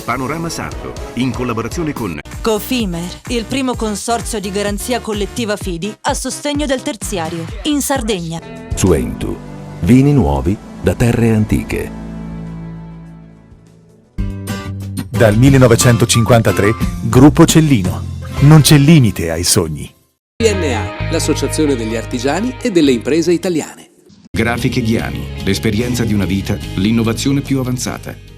Panorama Sardo, in collaborazione con Cofimer, il primo consorzio di garanzia collettiva fidi a sostegno del terziario, in Sardegna. Suentu, vini nuovi da terre antiche. Dal 1953, Gruppo Cellino. Non c'è limite ai sogni. PNA, l'associazione degli artigiani e delle imprese italiane. Grafiche Ghiani, l'esperienza di una vita, l'innovazione più avanzata.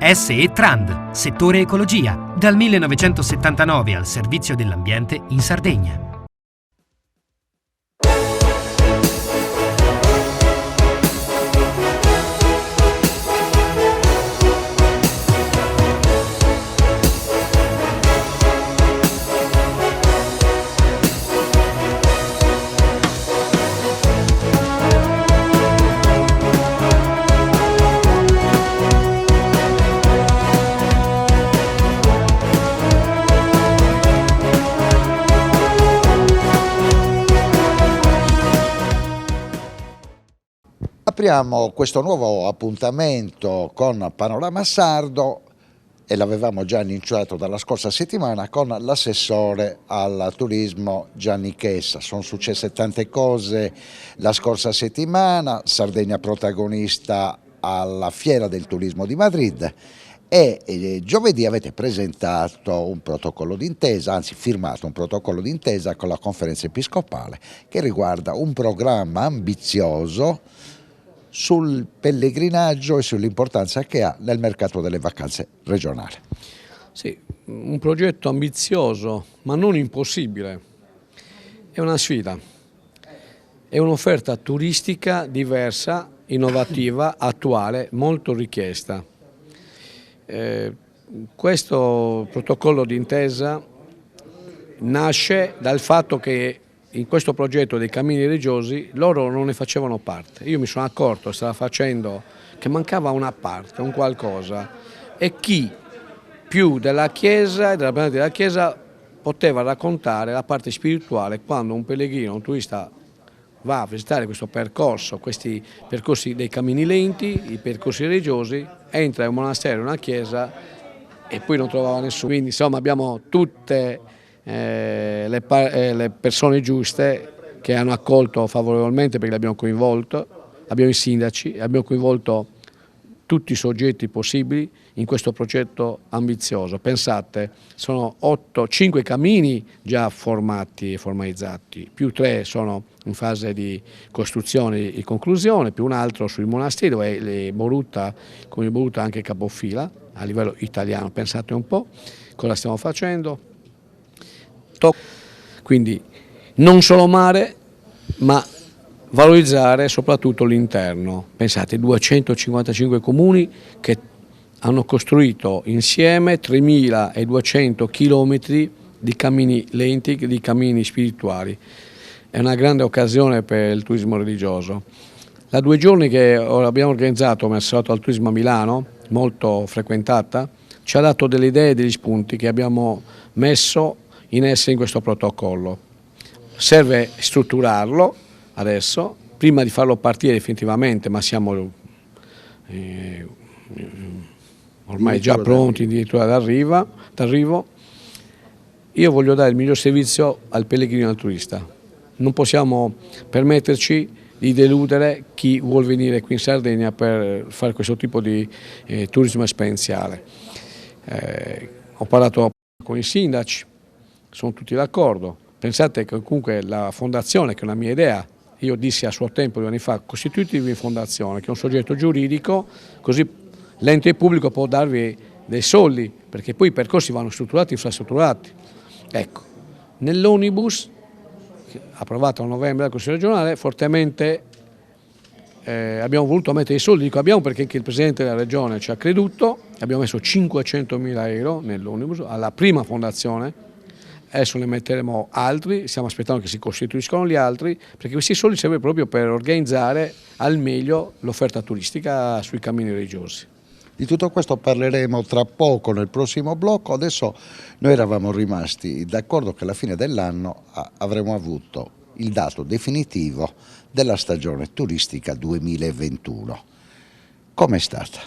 SE Trand, settore ecologia, dal 1979 al servizio dell'ambiente in Sardegna. Apriamo questo nuovo appuntamento con Panorama Sardo e l'avevamo già annunciato dalla scorsa settimana con l'assessore al turismo Gianni Chessa. Sono successe tante cose la scorsa settimana, Sardegna protagonista alla Fiera del Turismo di Madrid e giovedì avete presentato un protocollo d'intesa, anzi firmato un protocollo d'intesa con la Conferenza Episcopale che riguarda un programma ambizioso sul pellegrinaggio e sull'importanza che ha nel mercato delle vacanze regionali. Sì, un progetto ambizioso ma non impossibile, è una sfida, è un'offerta turistica diversa, innovativa, attuale, molto richiesta. Questo protocollo d'intesa nasce dal fatto che in questo progetto dei cammini religiosi loro non ne facevano parte. Io mi sono accorto, stava facendo, che mancava una parte, un qualcosa, e chi più della Chiesa e della presenza della Chiesa poteva raccontare la parte spirituale quando un pellegrino, un turista va a visitare questo percorso, questi percorsi dei cammini lenti, i percorsi religiosi, entra in un monastero, in una chiesa e poi non trovava nessuno. Quindi insomma abbiamo tutte le persone giuste che hanno accolto favorevolmente perché l'abbiamo coinvolto, abbiamo i sindaci, abbiamo coinvolto tutti i soggetti possibili in questo progetto ambizioso. Pensate, sono 5 cammini già formati e formalizzati, più 3 sono in fase di costruzione e conclusione, più un altro sui monasteri dove è Boruta, come Boruta anche capofila a livello italiano. Pensate un po' cosa stiamo facendo. Quindi non solo mare, ma valorizzare soprattutto l'interno. Pensate, 255 comuni che hanno costruito insieme 3.200 chilometri di cammini lenti, di cammini spirituali. È una grande occasione per il turismo religioso. Da 2 giorni che abbiamo organizzato come assessore al turismo a Milano, molto frequentata, ci ha dato delle idee e degli spunti che abbiamo messo in essere in questo protocollo. Serve strutturarlo adesso, prima di farlo partire definitivamente, ma siamo ormai già pronti addirittura d'arrivo. Io voglio dare il miglior servizio al pellegrino e al turista. Non possiamo permetterci di deludere chi vuol venire qui in Sardegna per fare questo tipo di turismo esperienziale. Ho parlato con i sindaci, sono tutti d'accordo. Pensate che comunque la fondazione, che è una mia idea, io dissi a suo tempo 2 anni fa, costituitevi in fondazione, che è un soggetto giuridico, così l'ente pubblico può darvi dei soldi, perché poi i percorsi vanno strutturati e infrastrutturati. Ecco, nell'omnibus, approvato a novembre dal Consiglio regionale, fortemente abbiamo voluto mettere i soldi, dico abbiamo perché anche il Presidente della Regione ci ha creduto, abbiamo messo 500.000 euro nell'omnibus, alla prima fondazione, adesso ne metteremo altri, stiamo aspettando che si costituiscano gli altri, perché questi soldi servono proprio per organizzare al meglio l'offerta turistica sui cammini religiosi. Di tutto questo parleremo tra poco nel prossimo blocco. Adesso noi eravamo rimasti d'accordo che alla fine dell'anno avremo avuto il dato definitivo della stagione turistica 2021. Com'è stata?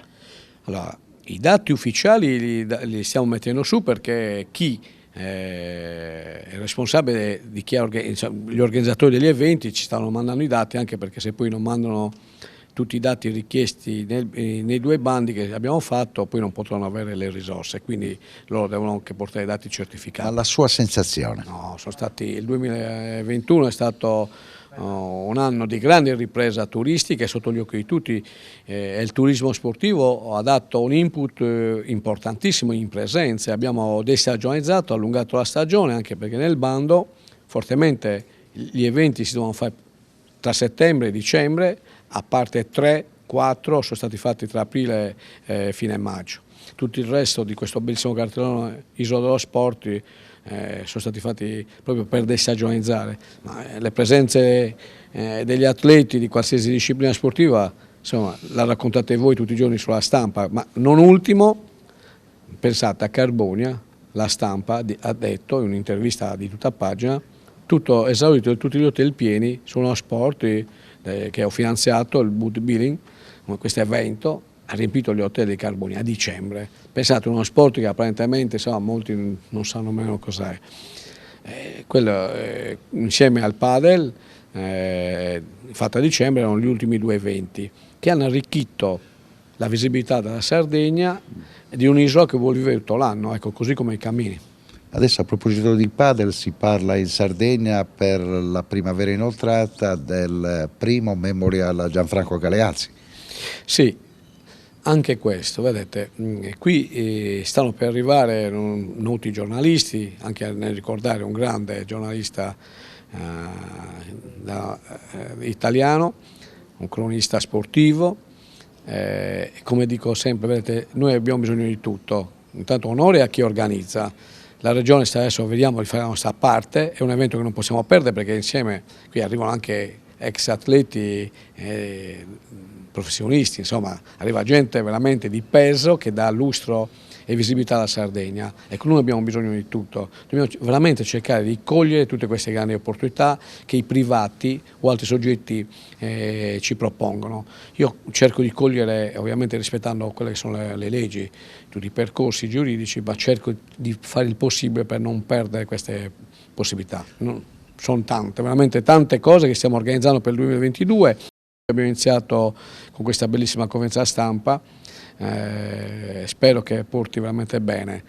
Allora, I dati ufficiali li stiamo mettendo su, perché chi è responsabile di chi gli organizzatori degli eventi ci stanno mandando i dati, anche perché se poi non mandano tutti i dati richiesti nei 2 bandi che abbiamo fatto, poi non potranno avere le risorse, quindi loro devono anche portare i dati certificati. Ma la sua sensazione? No, il 2021 è stato un anno di grande ripresa turistica, sotto gli occhi di tutti, e il turismo sportivo ha dato un input importantissimo in presenze. Abbiamo destagionalizzato, allungato la stagione, anche perché nel bando fortemente gli eventi si dovevano fare tra settembre e dicembre, a parte 3-4 sono stati fatti tra aprile e fine maggio. Tutto il resto di questo bellissimo cartellone Isola dello Sport sono stati fatti proprio per destagionalizzare. Le presenze degli atleti di qualsiasi disciplina sportiva, insomma, la raccontate voi tutti i giorni sulla stampa, ma non ultimo, pensate a Carbonia, la stampa ha detto in un'intervista di tutta pagina, tutto esaurito, tutti gli hotel pieni, sono sport che ho finanziato, il boot billing, questo evento ha riempito gli hotel di Carbonia a dicembre. Pensate, uno sport che apparentemente molti non sanno nemmeno cos'è. Quello insieme al padel, fatto a dicembre, erano gli ultimi 2 eventi che hanno arricchito la visibilità della Sardegna e di un'isola che vuol vivere tutto l'anno, ecco, così come i cammini. Adesso, a proposito di padel, si parla in Sardegna per la primavera inoltrata del primo Memorial Gianfranco Galeazzi. Sì, anche questo, vedete, qui stanno per arrivare noti giornalisti, anche nel ricordare un grande giornalista italiano, un cronista sportivo, come dico sempre, vedete, noi abbiamo bisogno di tutto, intanto onore a chi organizza. La Regione adesso vediamo di fare la nostra parte, è un evento che non possiamo perdere, perché insieme qui arrivano anche ex atleti, professionisti, insomma arriva gente veramente di peso che dà lustro e visibilità alla Sardegna. Ecco, noi abbiamo bisogno di tutto, dobbiamo veramente cercare di cogliere tutte queste grandi opportunità che i privati o altri soggetti ci propongono. Io cerco di cogliere, ovviamente rispettando quelle che sono le leggi, tutti i percorsi giuridici, ma cerco di fare il possibile per non perdere queste possibilità. Sono tante, veramente tante cose che stiamo organizzando per il 2022. Abbiamo iniziato con questa bellissima conferenza stampa, spero che porti veramente bene,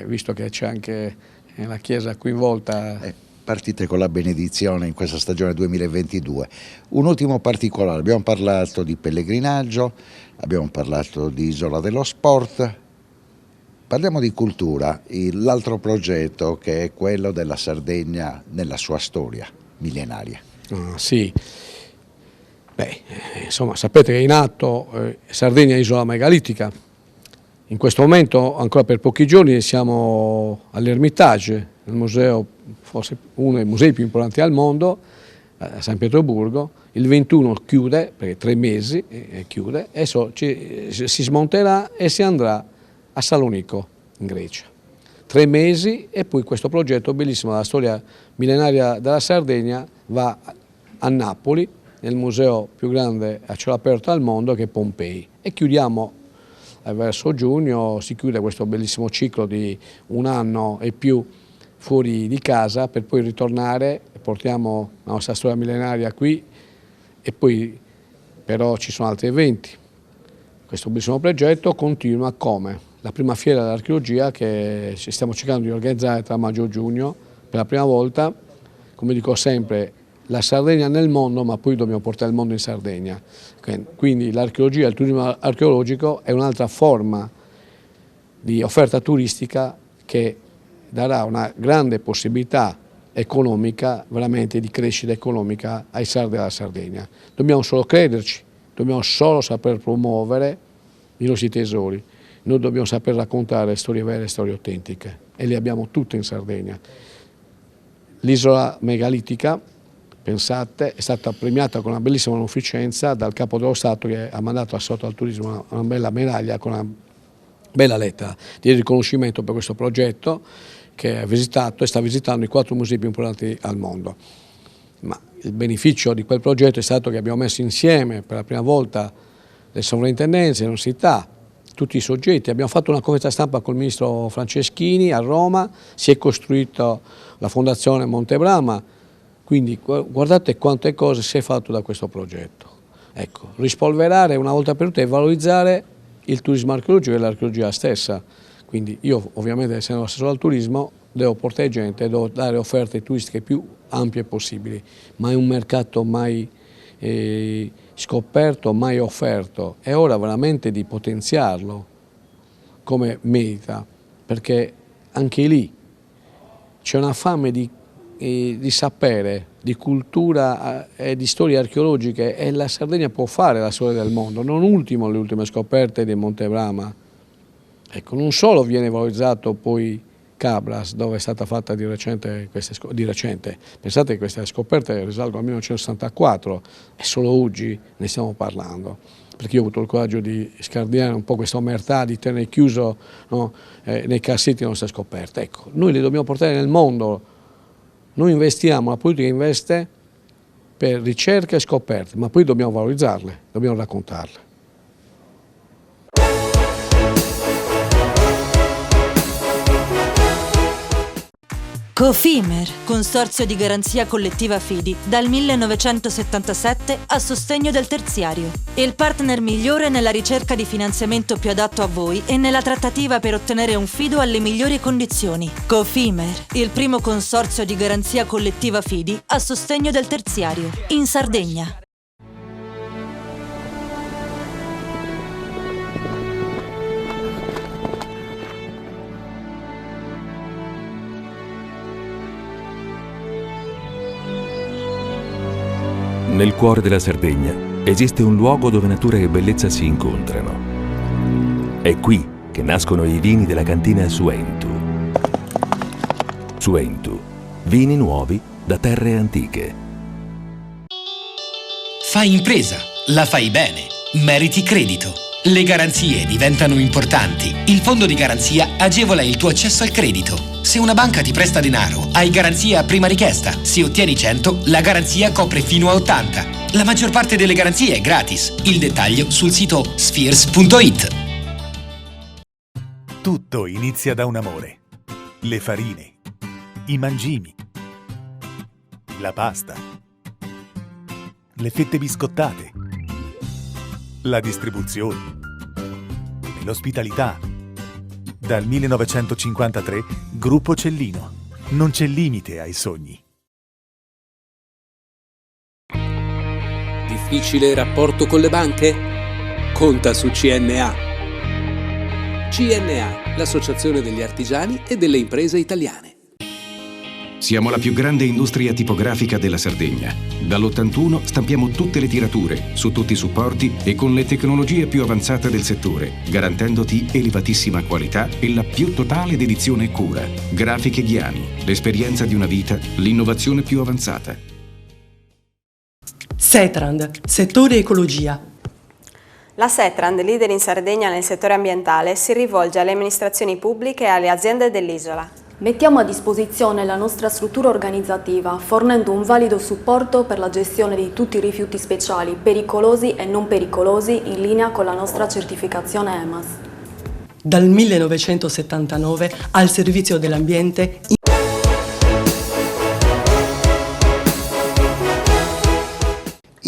visto che c'è anche la Chiesa coinvolta. Partite con la benedizione in questa stagione 2022. Un ultimo particolare, abbiamo parlato di pellegrinaggio, abbiamo parlato di Isola dello Sport, parliamo di cultura, l'altro progetto che è quello della Sardegna nella sua storia millenaria. Sì. Insomma, sapete che è in atto Sardegna Isola Megalitica. In questo momento, ancora per pochi giorni, siamo all'Ermitage, il museo, forse uno dei musei più importanti al mondo, a San Pietroburgo. Il 21 chiude, perché 3 mesi chiude, e si smonterà e si andrà a Salonicco, in Grecia. 3 mesi e poi questo progetto bellissimo della storia millenaria della Sardegna va a Napoli, nel museo più grande a cielo aperto al mondo, che è Pompei, e chiudiamo verso giugno, si chiude questo bellissimo ciclo di 1 anno e più fuori di casa, per poi ritornare e portiamo la nostra storia millenaria qui, e poi però ci sono altri eventi. Questo bellissimo progetto continua come la prima fiera dell'archeologia che stiamo cercando di organizzare tra maggio e giugno per la prima volta. Come dico sempre, la Sardegna nel mondo, ma poi dobbiamo portare il mondo in Sardegna. Quindi l'archeologia, il turismo archeologico è un'altra forma di offerta turistica che darà una grande possibilità economica, veramente di crescita economica ai sardi della Sardegna. Dobbiamo solo crederci, dobbiamo solo saper promuovere i nostri tesori, noi dobbiamo saper raccontare storie vere, storie autentiche, e le abbiamo tutte in Sardegna. L'isola megalitica, pensate, è stata premiata con una bellissima onorificenza dal Capo dello Stato, che ha mandato a Sotto al Turismo una bella medaglia con una bella lettera di riconoscimento per questo progetto, che ha visitato e sta visitando i 4 musei più importanti al mondo. Ma il beneficio di quel progetto è stato che abbiamo messo insieme per la prima volta le sovrintendenze, le università, tutti i soggetti. Abbiamo fatto una conferenza stampa col ministro Franceschini a Roma, si è costruita la Fondazione Montebrama, quindi guardate quante cose si è fatto da questo progetto. Ecco, rispolverare una volta per tutte e valorizzare il turismo archeologico e l'archeologia stessa. Quindi io ovviamente essendo assessore al turismo devo portare gente, devo dare offerte turistiche più ampie possibili, ma è un mercato mai scoperto, mai offerto. È ora veramente di potenziarlo come merita, perché anche lì c'è una fame di sapere, di cultura e di storie archeologiche e la Sardegna può fare la storia del mondo, non ultimo le ultime scoperte di Montebrama. Ecco, non solo viene valorizzato poi Cabras, dove è stata fatta di recente, pensate che queste scoperte risalgono al 1964 e solo oggi ne stiamo parlando, perché io ho avuto il coraggio di scardinare un po' questa omertà di tenere chiuso, no, nei cassetti le nostre scoperte. Ecco, noi le dobbiamo portare nel mondo, noi investiamo, la politica investe per ricerca e scoperte, ma poi dobbiamo valorizzarle, dobbiamo raccontarle. Cofimer, consorzio di garanzia collettiva Fidi, dal 1977 a sostegno del terziario. Il partner migliore nella ricerca di finanziamento più adatto a voi e nella trattativa per ottenere un fido alle migliori condizioni. Cofimer, il primo consorzio di garanzia collettiva Fidi a sostegno del terziario, in Sardegna. Nel cuore della Sardegna esiste un luogo dove natura e bellezza si incontrano. È qui che nascono i vini della cantina Suentu. Suentu, vini nuovi da terre antiche. Fai impresa, la fai bene, meriti credito. Le garanzie diventano importanti. Il fondo di garanzia agevola il tuo accesso al credito. Se una banca ti presta denaro, hai garanzia a prima richiesta. Se ottieni 100, la garanzia copre fino a 80. La maggior parte delle garanzie è gratis. Il dettaglio sul sito spheres.it. Tutto inizia da un amore. Le farine, i mangimi, la pasta, le fette biscottate, la distribuzione e l'ospitalità. Dal 1953, Gruppo Cellino. Non c'è limite ai sogni. Difficile rapporto con le banche? Conta su CNA. CNA, l'associazione degli artigiani e delle imprese italiane. Siamo la più grande industria tipografica della Sardegna. Dall'81 stampiamo tutte le tirature, su tutti i supporti e con le tecnologie più avanzate del settore, garantendoti elevatissima qualità e la più totale dedizione e cura. Grafiche Ghiani, l'esperienza di una vita, l'innovazione più avanzata. Setrand, settore ecologia. La Setrand, leader in Sardegna nel settore ambientale, si rivolge alle amministrazioni pubbliche e alle aziende dell'isola. Mettiamo a disposizione la nostra struttura organizzativa, fornendo un valido supporto per la gestione di tutti i rifiuti speciali, pericolosi e non pericolosi, in linea con la nostra certificazione EMAS. Dal 1979 al servizio dell'ambiente.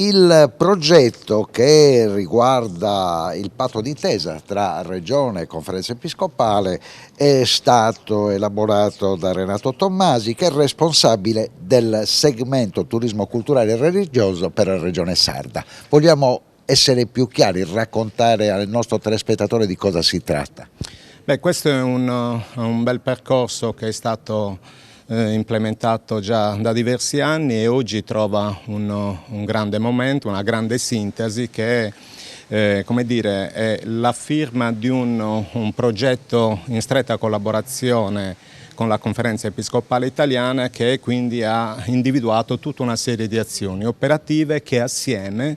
Il progetto che riguarda il patto d'intesa tra Regione e Conferenza Episcopale è stato elaborato da Renato Tommasi, che è responsabile del segmento turismo culturale e religioso per la Regione Sarda. Vogliamo essere più chiari, raccontare al nostro telespettatore di cosa si tratta? Beh, questo è un bel percorso che è stato implementato già da diversi anni e oggi trova un grande momento, una grande sintesi che è, come dire, è la firma di un progetto in stretta collaborazione con la Conferenza Episcopale Italiana, che quindi ha individuato tutta una serie di azioni operative che assieme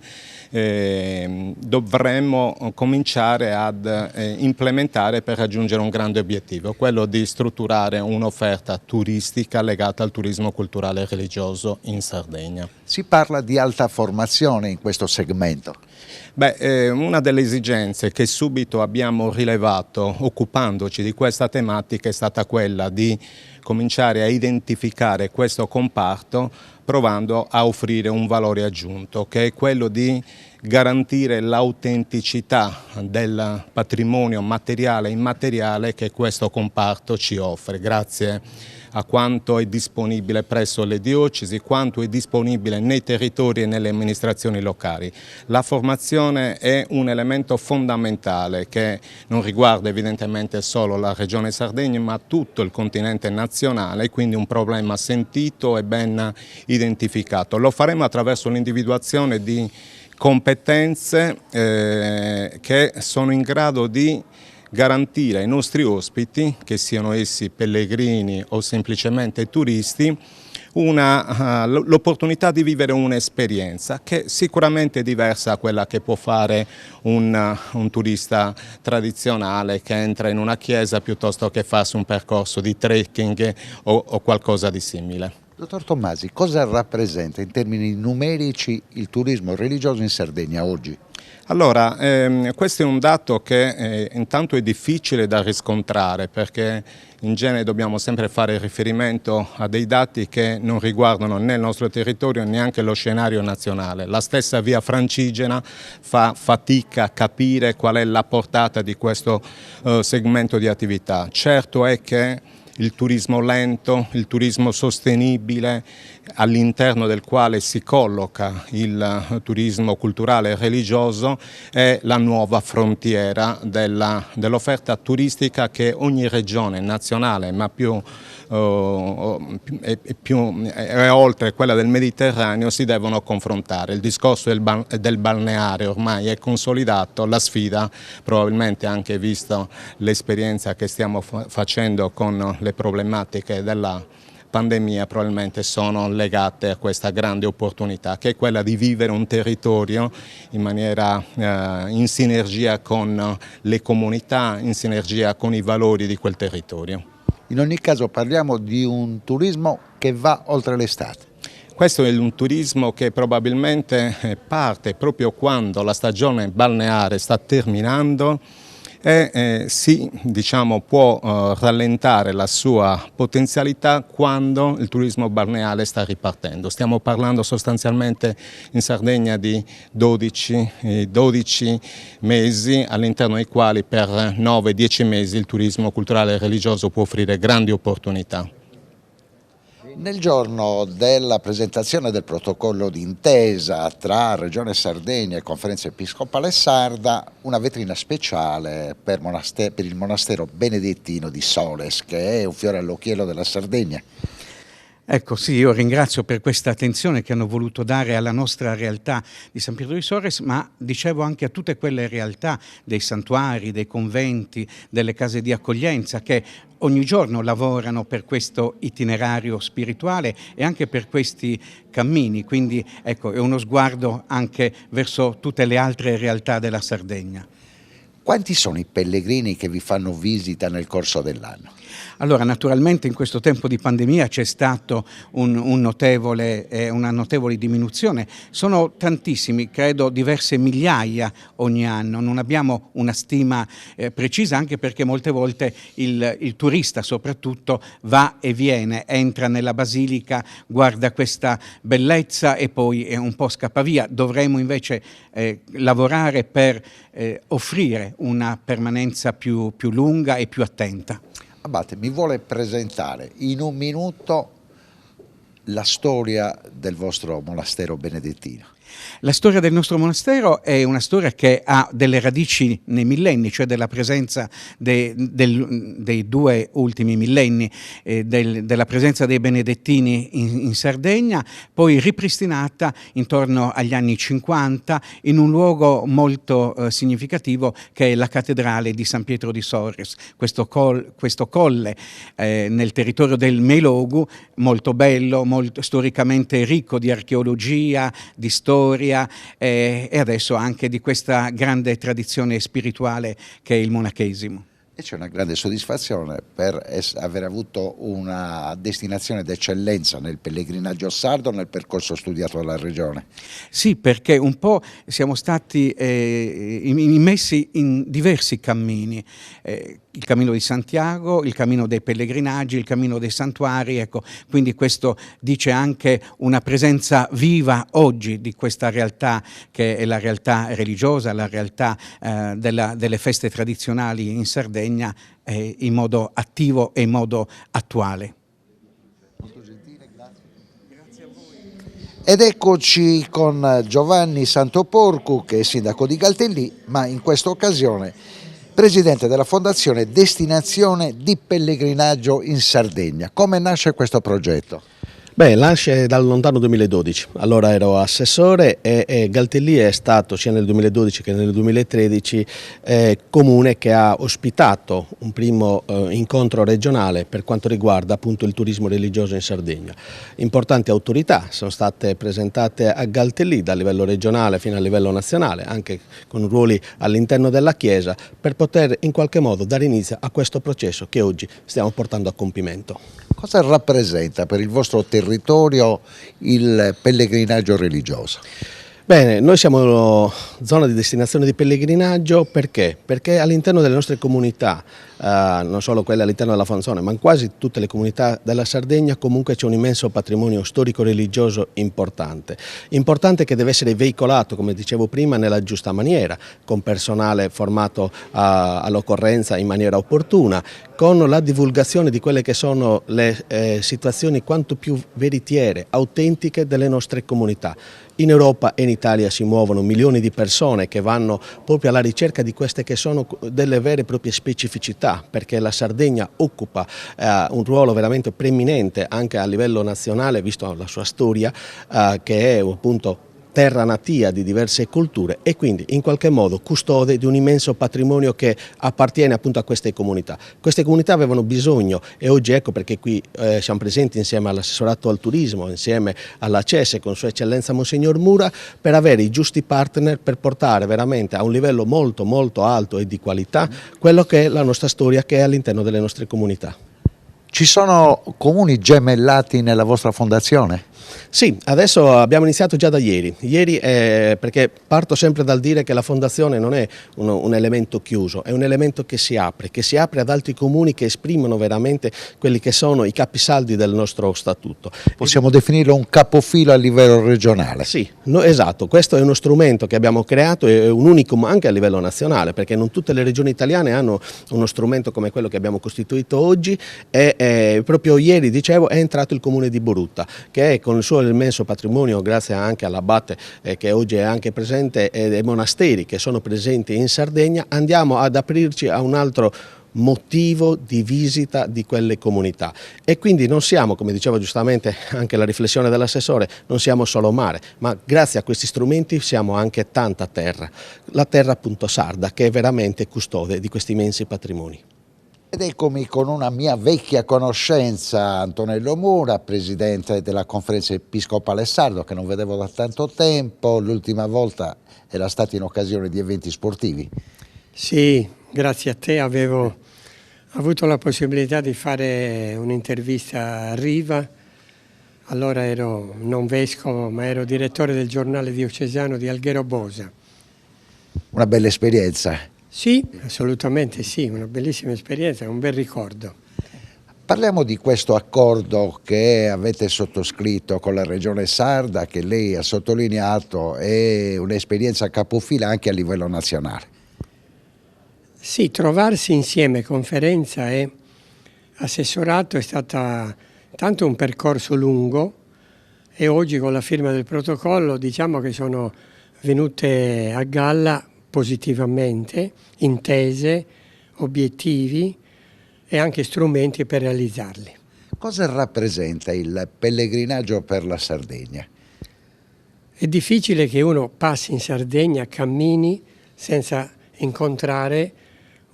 dovremmo cominciare ad implementare per raggiungere un grande obiettivo, quello di strutturare un'offerta turistica legata al turismo culturale e religioso in Sardegna. Si parla di alta formazione in questo segmento? Una delle esigenze che subito abbiamo rilevato occupandoci di questa tematica è stata quella di cominciare a identificare questo comparto provando a offrire un valore aggiunto, che è quello di garantire l'autenticità del patrimonio materiale e immateriale che questo comparto ci offre, grazie a quanto è disponibile presso le diocesi, quanto è disponibile nei territori e nelle amministrazioni locali. La formazione è un elemento fondamentale che non riguarda evidentemente solo la Regione Sardegna, ma tutto il continente nazionale, quindi un problema sentito e ben identificato. Lo faremo attraverso l'individuazione di competenze che sono in grado di garantire ai nostri ospiti, che siano essi pellegrini o semplicemente turisti, l'opportunità di vivere un'esperienza che sicuramente è diversa da quella che può fare un turista tradizionale che entra in una chiesa piuttosto che farsi un percorso di trekking o qualcosa di simile. Dottor Tommasi, cosa rappresenta in termini numerici il turismo religioso in Sardegna oggi? Allora, questo è un dato che intanto è difficile da riscontrare, perché in genere dobbiamo sempre fare riferimento a dei dati che non riguardano né il nostro territorio neanche lo scenario nazionale. La stessa Via Francigena fa fatica a capire qual è la portata di questo segmento di attività. Certo è che il turismo lento, il turismo sostenibile, all'interno del quale si colloca il turismo culturale e religioso, è la nuova frontiera dell'offerta turistica che ogni regione nazionale, ma oltre quella del Mediterraneo, si devono confrontare. Il discorso del balneare ormai è consolidato, la sfida, probabilmente anche visto l'esperienza che stiamo facendo con le problematiche della pandemia, probabilmente sono legate a questa grande opportunità, che è quella di vivere un territorio in maniera in sinergia con le comunità, in sinergia con i valori di quel territorio. In ogni caso parliamo di un turismo che va oltre l'estate. Questo è un turismo che probabilmente parte proprio quando la stagione balneare sta terminando e può rallentare la sua potenzialità quando il turismo balneare sta ripartendo. Stiamo parlando sostanzialmente in Sardegna di 12 mesi, all'interno dei quali per 9-10 mesi il turismo culturale e religioso può offrire grandi opportunità. Nel giorno della presentazione del protocollo d'intesa tra Regione Sardegna e Conferenza Episcopale Sarda, una vetrina speciale per il monastero benedettino di Soles, che è un fiore all'occhiello della Sardegna. Ecco, sì, io ringrazio per questa attenzione che hanno voluto dare alla nostra realtà di San Pietro di Sores, ma dicevo anche a tutte quelle realtà dei santuari, dei conventi, delle case di accoglienza che ogni giorno lavorano per questo itinerario spirituale e anche per questi cammini, quindi ecco, è uno sguardo anche verso tutte le altre realtà della Sardegna. Quanti sono i pellegrini che vi fanno visita nel corso dell'anno? Allora, naturalmente in questo tempo di pandemia c'è stato una notevole diminuzione. Sono tantissimi, credo diverse migliaia ogni anno. Non abbiamo una stima precisa, anche perché molte volte il turista soprattutto va e viene, entra nella basilica, guarda questa bellezza e poi un po' scappa via. Dovremmo invece lavorare per offrire una permanenza più lunga e più attenta. Abate, mi vuole presentare in un minuto la storia del vostro monastero benedettino? La storia del nostro monastero è una storia che ha delle radici nei millenni, cioè della presenza dei due ultimi millenni, della presenza dei benedettini in Sardegna, poi ripristinata intorno agli anni 50 in un luogo molto significativo che è la cattedrale di San Pietro di Sores, questo colle nel territorio del Meilogu, molto bello, molto storicamente ricco di archeologia, di storia, e adesso anche di questa grande tradizione spirituale che è il monachesimo. E c'è una grande soddisfazione per aver avuto una destinazione d'eccellenza nel pellegrinaggio sardo, nel percorso studiato dalla Regione. Sì, perché un po' siamo stati immessi in diversi cammini, il cammino di Santiago, il cammino dei pellegrinaggi, il cammino dei santuari, ecco, quindi questo dice anche una presenza viva oggi di questa realtà che è la realtà religiosa, la realtà delle feste tradizionali in Sardegna in modo attivo e in modo attuale. Molto gentile, grazie a voi. Ed eccoci con Giovanni Santoporcu, che è sindaco di Galtellì, ma in questa occasione presidente della Fondazione Destinazione di Pellegrinaggio in Sardegna. Come nasce questo progetto? Beh, nasce dal lontano 2012, allora ero assessore e Galtellì è stato sia nel 2012 che nel 2013 comune che ha ospitato un primo incontro regionale per quanto riguarda appunto il turismo religioso in Sardegna. Importanti autorità sono state presentate a Galtellì dal livello regionale fino al livello nazionale, anche con ruoli all'interno della Chiesa, per poter in qualche modo dare inizio a questo processo che oggi stiamo portando a compimento. Cosa rappresenta per il vostro territorio il pellegrinaggio religioso? Bene, noi siamo zona di destinazione di pellegrinaggio perché? Perché all'interno delle nostre comunità, non solo quelle all'interno della Fondazione, ma in quasi tutte le comunità della Sardegna comunque c'è un immenso patrimonio storico-religioso importante che deve essere veicolato, come dicevo prima, nella giusta maniera, con personale formato all'occorrenza in maniera opportuna, con la divulgazione di quelle che sono le situazioni quanto più veritiere, autentiche delle nostre comunità. In Europa e in Italia si muovono milioni di persone che vanno proprio alla ricerca di queste che sono delle vere e proprie specificità, perché la Sardegna occupa un ruolo veramente preeminente anche a livello nazionale, visto la sua storia, che è appunto terra natia di diverse culture e quindi in qualche modo custode di un immenso patrimonio che appartiene appunto a queste comunità. Queste comunità avevano bisogno e oggi ecco perché qui siamo presenti insieme all'assessorato al turismo, insieme alla CESE con sua eccellenza Monsignor Mura, per avere i giusti partner per portare veramente a un livello molto molto alto e di qualità quello che è la nostra storia che è all'interno delle nostre comunità. Ci sono comuni gemellati nella vostra fondazione? Sì, adesso abbiamo iniziato già da ieri, perché parto sempre dal dire che la fondazione non è un elemento chiuso, è un elemento che si apre ad altri comuni che esprimono veramente quelli che sono i capisaldi del nostro statuto. Possiamo definirlo un capofilo a livello regionale? Sì, esatto, questo è uno strumento che abbiamo creato, è un unicum anche a livello nazionale, perché non tutte le regioni italiane hanno uno strumento come quello che abbiamo costituito oggi e proprio ieri, dicevo, è entrato il comune di Borutta, che è con il suo immenso patrimonio, grazie anche all'abate che oggi è anche presente e dei monasteri che sono presenti in Sardegna, andiamo ad aprirci a un altro motivo di visita di quelle comunità e quindi non siamo, come diceva giustamente anche la riflessione dell'assessore, non siamo solo mare, ma grazie a questi strumenti siamo anche tanta terra, la terra appunto sarda che è veramente custode di questi immensi patrimoni. Ed eccomi con una mia vecchia conoscenza, Antonello Mura, presidente della Conferenza Episcopale Sardo, che non vedevo da tanto tempo, l'ultima volta era stato in occasione di eventi sportivi. Sì, grazie a te avevo avuto la possibilità di fare un'intervista a Riva, allora ero non vescovo ma ero direttore del giornale diocesano di Alghero Bosa. Una bella esperienza. Sì, assolutamente sì, una bellissima esperienza, un bel ricordo. Parliamo di questo accordo che avete sottoscritto con la Regione Sarda, che lei ha sottolineato, è un'esperienza capofila anche a livello nazionale. Sì, trovarsi insieme conferenza e assessorato è stata tanto un percorso lungo e oggi con la firma del protocollo diciamo che sono venute a galla positivamente, intese, obiettivi e anche strumenti per realizzarli. Cosa rappresenta il pellegrinaggio per la Sardegna? È difficile che uno passi in Sardegna, cammini senza incontrare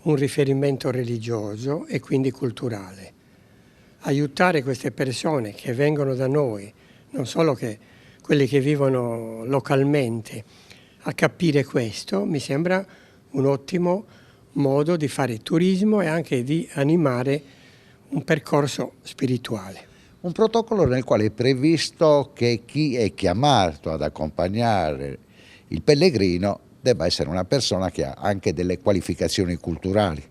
un riferimento religioso e quindi culturale. Aiutare queste persone che vengono da noi, non solo che quelli che vivono localmente, a capire questo mi sembra un ottimo modo di fare turismo e anche di animare un percorso spirituale. Un protocollo nel quale è previsto che chi è chiamato ad accompagnare il pellegrino debba essere una persona che ha anche delle qualificazioni culturali.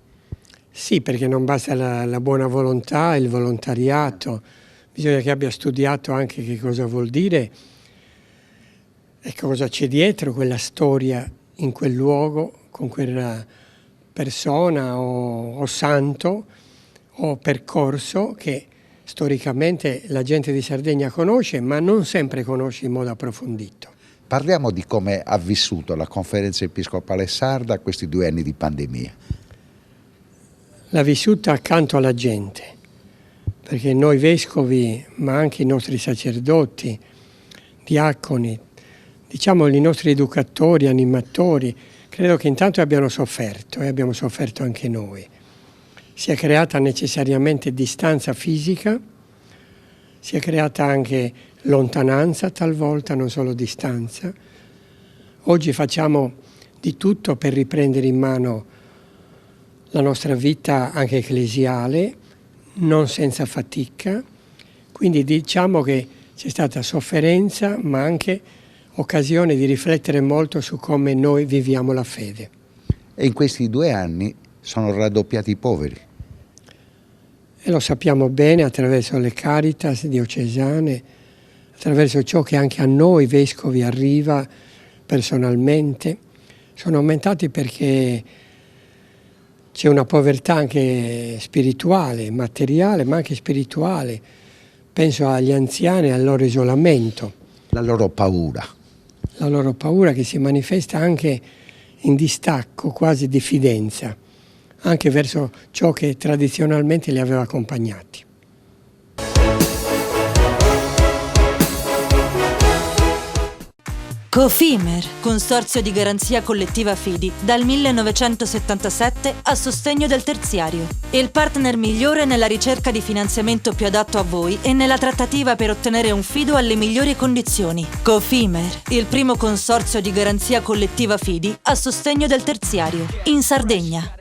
Sì, perché non basta la buona volontà, il volontariato, bisogna che abbia studiato anche che cosa vuol dire e cosa c'è dietro quella storia in quel luogo, con quella persona o santo o percorso che storicamente la gente di Sardegna conosce, ma non sempre conosce in modo approfondito. Parliamo di come ha vissuto la Conferenza Episcopale Sarda questi 2 anni di pandemia. L'ha vissuta accanto alla gente, perché noi vescovi, ma anche i nostri sacerdoti, diaconi, diciamo i nostri educatori, animatori, credo che intanto abbiano sofferto e abbiamo sofferto anche noi. Si è creata necessariamente distanza fisica, si è creata anche lontananza talvolta, non solo distanza. Oggi facciamo di tutto per riprendere in mano la nostra vita anche ecclesiale, non senza fatica, quindi diciamo che c'è stata sofferenza ma anche occasione di riflettere molto su come noi viviamo la fede. E in questi 2 anni sono raddoppiati i poveri. E lo sappiamo bene attraverso le Caritas diocesane, attraverso ciò che anche a noi vescovi arriva personalmente. Sono aumentati perché c'è una povertà anche spirituale, materiale, ma anche spirituale. Penso agli anziani e al loro isolamento. La loro paura. La loro paura che si manifesta anche in distacco, quasi diffidenza, anche verso ciò che tradizionalmente li aveva accompagnati. Cofimer, Consorzio di Garanzia Collettiva Fidi, dal 1977 a sostegno del terziario. Il partner migliore nella ricerca di finanziamento più adatto a voi e nella trattativa per ottenere un fido alle migliori condizioni. Cofimer, il primo consorzio di garanzia collettiva Fidi a sostegno del terziario, in Sardegna.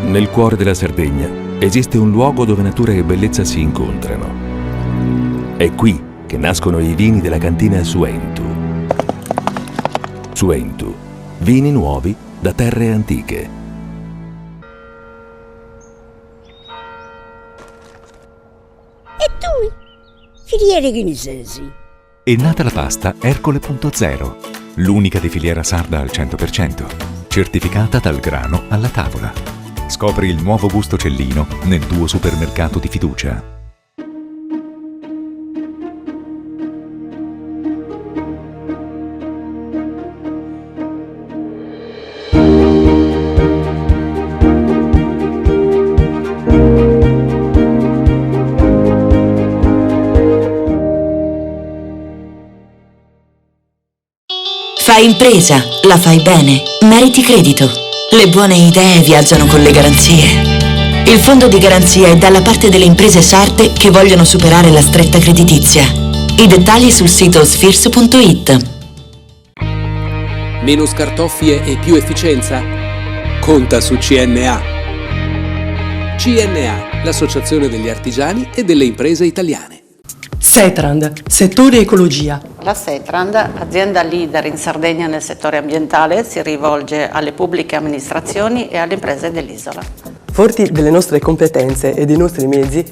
Nel cuore della Sardegna esiste un luogo dove natura e bellezza si incontrano. È qui che nascono i vini della cantina Suentu. Suentu, vini nuovi da terre antiche. E tu? Filiere ghinisesi. È nata la pasta Ercole.0, l'unica di filiera sarda al 100%, certificata dal grano alla tavola. Scopri il nuovo gusto Cellino nel tuo supermercato di fiducia. Fai impresa, la fai bene, meriti credito. Le buone idee viaggiano con le garanzie. Il fondo di garanzia è dalla parte delle imprese sarde che vogliono superare la stretta creditizia. I dettagli sul sito sfirso.it. Meno scartoffie e più efficienza? Conta su CNA. CNA, l'associazione degli artigiani e delle imprese italiane. Setrand, settore ecologia. La Setrand, azienda leader in Sardegna nel settore ambientale, si rivolge alle pubbliche amministrazioni e alle imprese dell'isola. Forti delle nostre competenze e dei nostri mezzi,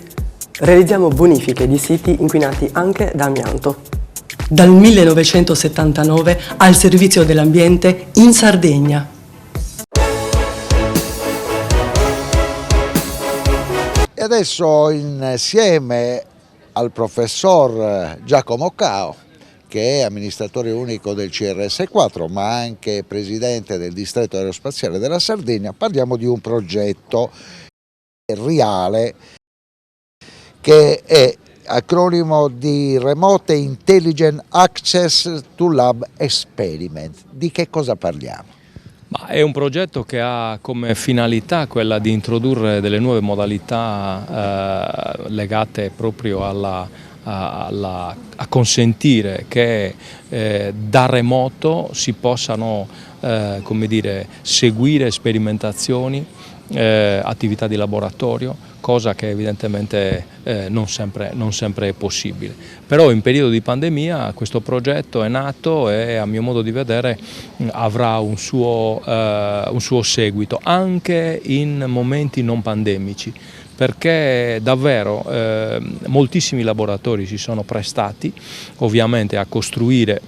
realizziamo bonifiche di siti inquinati anche da amianto. Dal 1979 al servizio dell'ambiente in Sardegna. E adesso insieme al professor Giacomo Cao, che è amministratore unico del CRS4 ma anche presidente del distretto aerospaziale della Sardegna, parliamo di un progetto reale che è acronimo di Remote Intelligent Access to Lab Experiment. Di che cosa parliamo? Ma è un progetto che ha come finalità quella di introdurre delle nuove modalità legate proprio a consentire che da remoto si possano come dire, seguire sperimentazioni, attività di laboratorio, cosa che evidentemente non sempre è possibile. Però in periodo di pandemia questo progetto è nato e a mio modo di vedere avrà un suo seguito anche in momenti non pandemici, perché davvero moltissimi laboratori si sono prestati ovviamente a costruire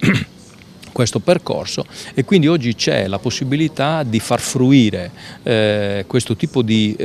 questo percorso e quindi oggi c'è la possibilità di far fruire questo tipo di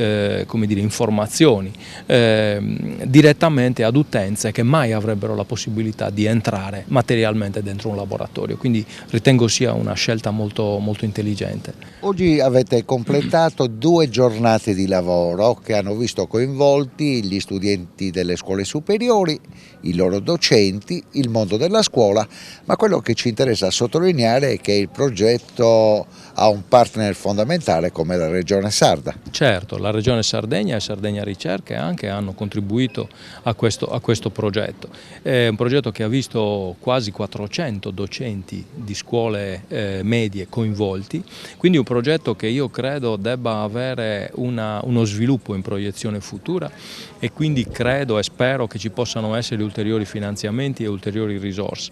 come dire, informazioni direttamente ad utenze che mai avrebbero la possibilità di entrare materialmente dentro un laboratorio, quindi ritengo sia una scelta molto, molto intelligente. Oggi avete completato 2 giornate di lavoro che hanno visto coinvolti gli studenti delle scuole superiori, i loro docenti, il mondo della scuola, ma quello che ci interessa sottolineare è che il progetto ha un partner fondamentale come la Regione Sarda. Certo, la Regione Sardegna e Sardegna Ricerche anche hanno contribuito a questo progetto. È un progetto che ha visto quasi 400 docenti di scuole medie coinvolti, quindi un progetto che io credo debba avere uno sviluppo in proiezione futura e quindi credo e spero che ci possano essere ulteriori finanziamenti e ulteriori risorse.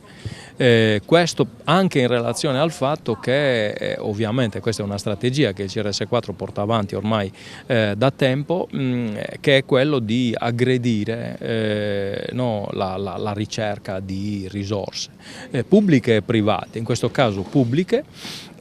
Questo anche in relazione al fatto che ovviamente questa è una strategia che il CRS4 porta avanti ormai da tempo, che è quello di aggredire la ricerca di risorse pubbliche e private, in questo caso pubbliche,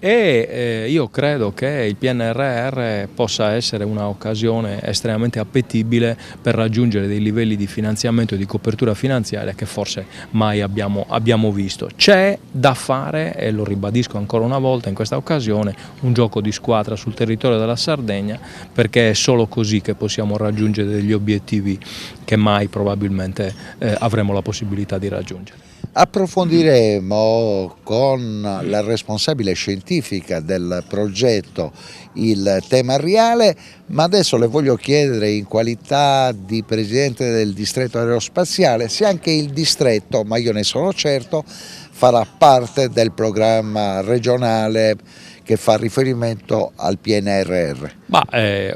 e io credo che il PNRR possa essere un'occasione estremamente appetibile per raggiungere dei livelli di finanziamento e di copertura finanziaria che forse mai abbiamo visto. C'è da fare, e lo ribadisco ancora una volta in questa occasione, un gioco di squadra sul territorio della Sardegna, perché è solo così che possiamo raggiungere degli obiettivi che mai probabilmente avremo la possibilità di raggiungere. Approfondiremo con la responsabile scientifica del progetto il tema reale, ma adesso le voglio chiedere in qualità di presidente del distretto aerospaziale se anche il distretto, ma io ne sono certo, farà parte del programma regionale che fa riferimento al PNRR.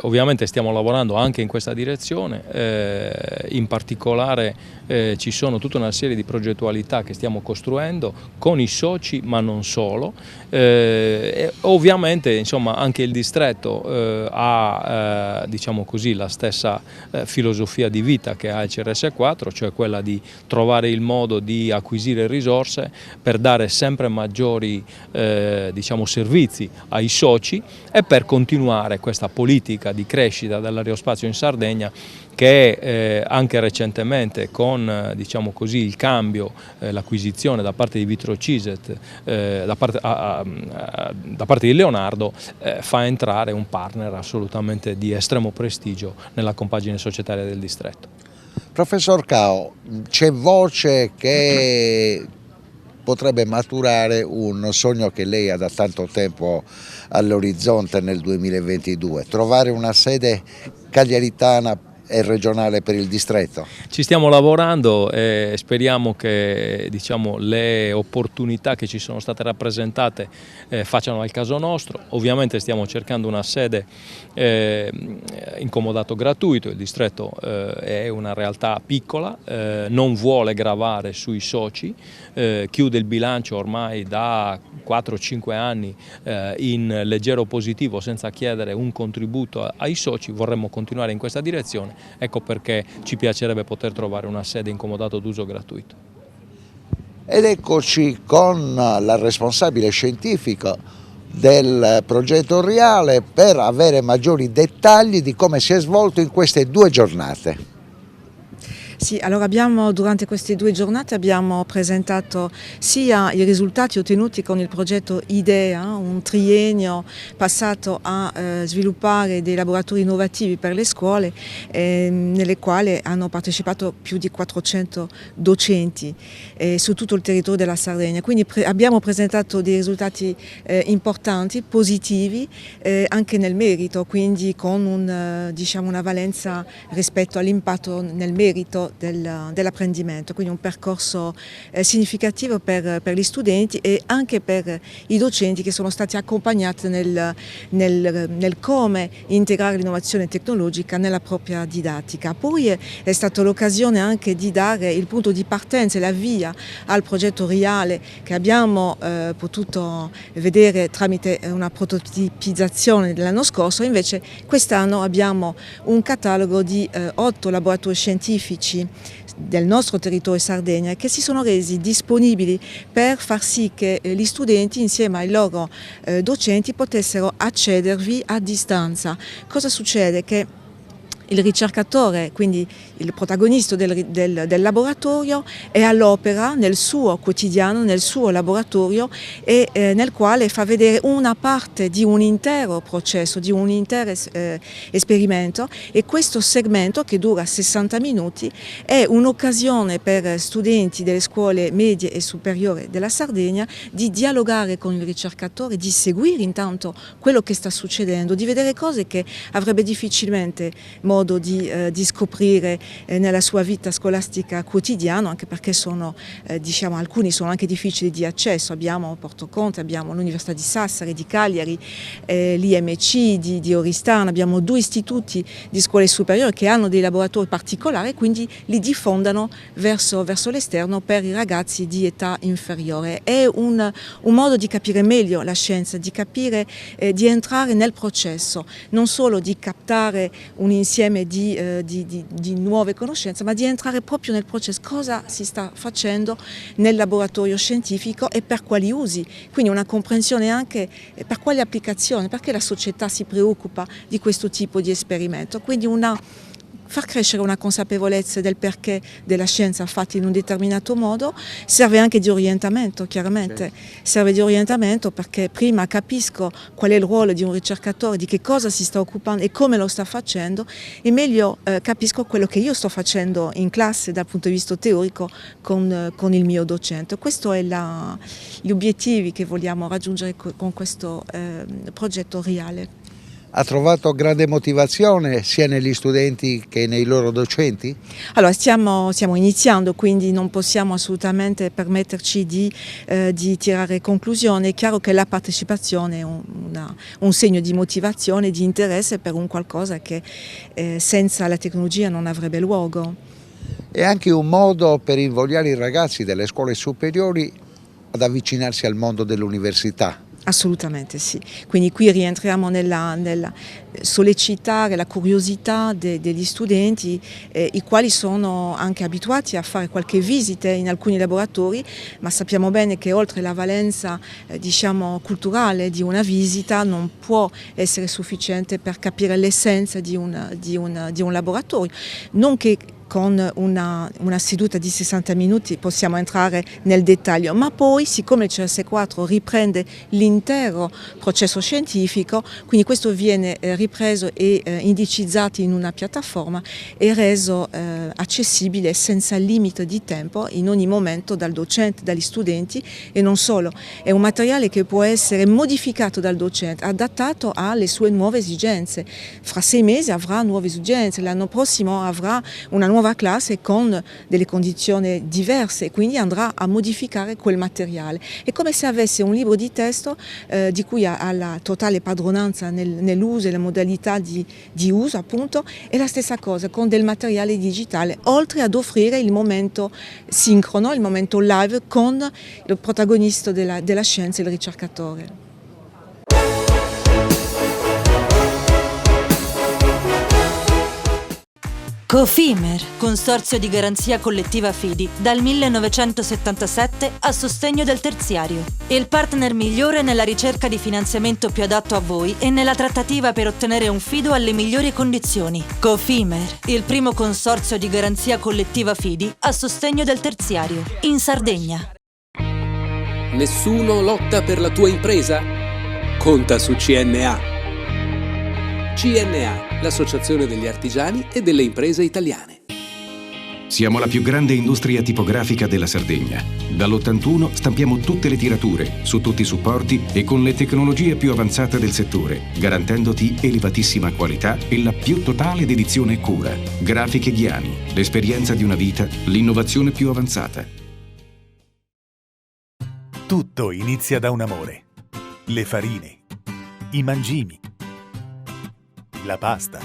Ovviamente stiamo lavorando anche in questa direzione, in particolare ci sono tutta una serie di progettualità che stiamo costruendo con i soci, ma non solo. Ovviamente insomma, anche il distretto ha diciamo così, la stessa filosofia di vita che ha il CRS4, cioè quella di trovare il modo di acquisire risorse per dare sempre maggiori diciamo, servizi ai soci e per continuare questa politica di crescita dell'aerospazio in Sardegna che anche recentemente con diciamo così, il cambio, l'acquisizione da parte di Vitrociset, da parte di Leonardo, fa entrare un partner assolutamente di estremo prestigio nella compagine societaria del distretto. Professor Cao, c'è voce che potrebbe maturare un sogno che lei ha da tanto tempo all'orizzonte nel 2022, trovare una sede cagliaritana e regionale per il distretto? Ci stiamo lavorando e speriamo che diciamo, le opportunità che ci sono state rappresentate facciano al caso nostro. Ovviamente stiamo cercando una sede in comodato gratuito, il distretto è una realtà piccola, non vuole gravare sui soci, chiude il bilancio ormai da 4-5 anni in leggero positivo senza chiedere un contributo ai soci, vorremmo continuare in questa direzione. Ecco perché ci piacerebbe poter trovare una sede in comodato d'uso gratuito. Ed eccoci con la responsabile scientifica del progetto Reale per avere maggiori dettagli di come si è svolto in queste 2 giornate. Sì, allora durante queste 2 giornate abbiamo presentato sia i risultati ottenuti con il progetto IDEA, un triennio passato a sviluppare dei laboratori innovativi per le scuole, nelle quali hanno partecipato più di 400 docenti su tutto il territorio della Sardegna. Quindi abbiamo presentato dei risultati importanti, positivi, anche nel merito, quindi con una valenza rispetto all'impatto nel merito dell'apprendimento, quindi un percorso significativo per gli studenti e anche per i docenti che sono stati accompagnati nel come integrare l'innovazione tecnologica nella propria didattica. Poi è stata l'occasione anche di dare il punto di partenza e la via al progetto RIALE che abbiamo potuto vedere tramite una prototipizzazione dell'anno scorso. Invece quest'anno abbiamo un catalogo di 8 laboratori scientifici del nostro territorio Sardegna che si sono resi disponibili per far sì che gli studenti insieme ai loro docenti potessero accedervi a distanza. Cosa succede? Che il ricercatore, quindi il protagonista del laboratorio, è all'opera nel suo quotidiano, nel suo laboratorio e nel quale fa vedere una parte di un intero processo, di un intero esperimento, e questo segmento che dura 60 minuti è un'occasione per studenti delle scuole medie e superiori della Sardegna di dialogare con il ricercatore, di seguire intanto quello che sta succedendo, di vedere cose che avrebbe difficilmente modo di scoprire nella sua vita scolastica quotidiana, anche perché alcuni sono anche difficili di accesso. Abbiamo Porto Conte, abbiamo l'Università di Sassari, di Cagliari, l'IMC di Oristano, abbiamo 2 istituti di scuole superiori che hanno dei laboratori particolari e quindi li diffondano verso l'esterno per i ragazzi di età inferiore. È un modo di capire meglio la scienza, di capire, di entrare nel processo, non solo di captare un insieme di nuove conoscenze, ma di entrare proprio nel processo, cosa si sta facendo nel laboratorio scientifico e per quali usi, quindi una comprensione anche per quali applicazioni, perché la società si preoccupa di questo tipo di esperimento, quindi far crescere una consapevolezza del perché della scienza fatta in un determinato modo. Serve anche di orientamento, chiaramente, serve di orientamento perché prima capisco qual è il ruolo di un ricercatore, di che cosa si sta occupando e come lo sta facendo, e meglio capisco quello che io sto facendo in classe dal punto di vista teorico con il mio docente. Questi sono gli obiettivi che vogliamo raggiungere con questo progetto RIALE. Ha trovato grande motivazione sia negli studenti che nei loro docenti? Allora, stiamo iniziando, quindi non possiamo assolutamente permetterci di tirare conclusioni. È chiaro che la partecipazione è un segno di motivazione, di interesse per un qualcosa che senza la tecnologia non avrebbe luogo. È anche un modo per invogliare i ragazzi delle scuole superiori ad avvicinarsi al mondo dell'università. Assolutamente sì, quindi qui rientriamo nella sollecitare la curiosità degli studenti, i quali sono anche abituati a fare qualche visita in alcuni laboratori, ma sappiamo bene che oltre la valenza culturale di una visita non può essere sufficiente per capire l'essenza di un laboratorio, non che con una seduta di 60 minuti possiamo entrare nel dettaglio, ma poi siccome il CS4 riprende l'intero processo scientifico, quindi questo viene ripreso e indicizzato in una piattaforma e reso accessibile senza limite di tempo in ogni momento dal docente, dagli studenti, e non solo. È un materiale che può essere modificato dal docente, adattato alle sue nuove esigenze. Fra 6 mesi avrà nuove esigenze, l'anno prossimo avrà una nuova classe con delle condizioni diverse, quindi andrà a modificare quel materiale. È come se avesse un libro di testo di cui ha la totale padronanza nell'uso e la modalità di uso, appunto, è la stessa cosa con del materiale digitale, oltre ad offrire il momento sincrono, il momento live con il protagonista della scienza, il ricercatore. Cofimer, consorzio di garanzia collettiva Fidi, dal 1977 a sostegno del terziario. Il partner migliore nella ricerca di finanziamento più adatto a voi e nella trattativa per ottenere un fido alle migliori condizioni. Cofimer, il primo consorzio di garanzia collettiva Fidi a sostegno del terziario, in Sardegna. Nessuno lotta per la tua impresa? Conta su CNA. CNA, l'associazione degli artigiani e delle imprese italiane. Siamo la più grande industria tipografica della Sardegna. Dall'81 stampiamo tutte le tirature, su tutti i supporti e con le tecnologie più avanzate del settore, garantendoti elevatissima qualità e la più totale dedizione e cura. Grafiche Ghiani, l'esperienza di una vita, l'innovazione più avanzata. Tutto inizia da un amore. Le farine, i mangimi, la pasta,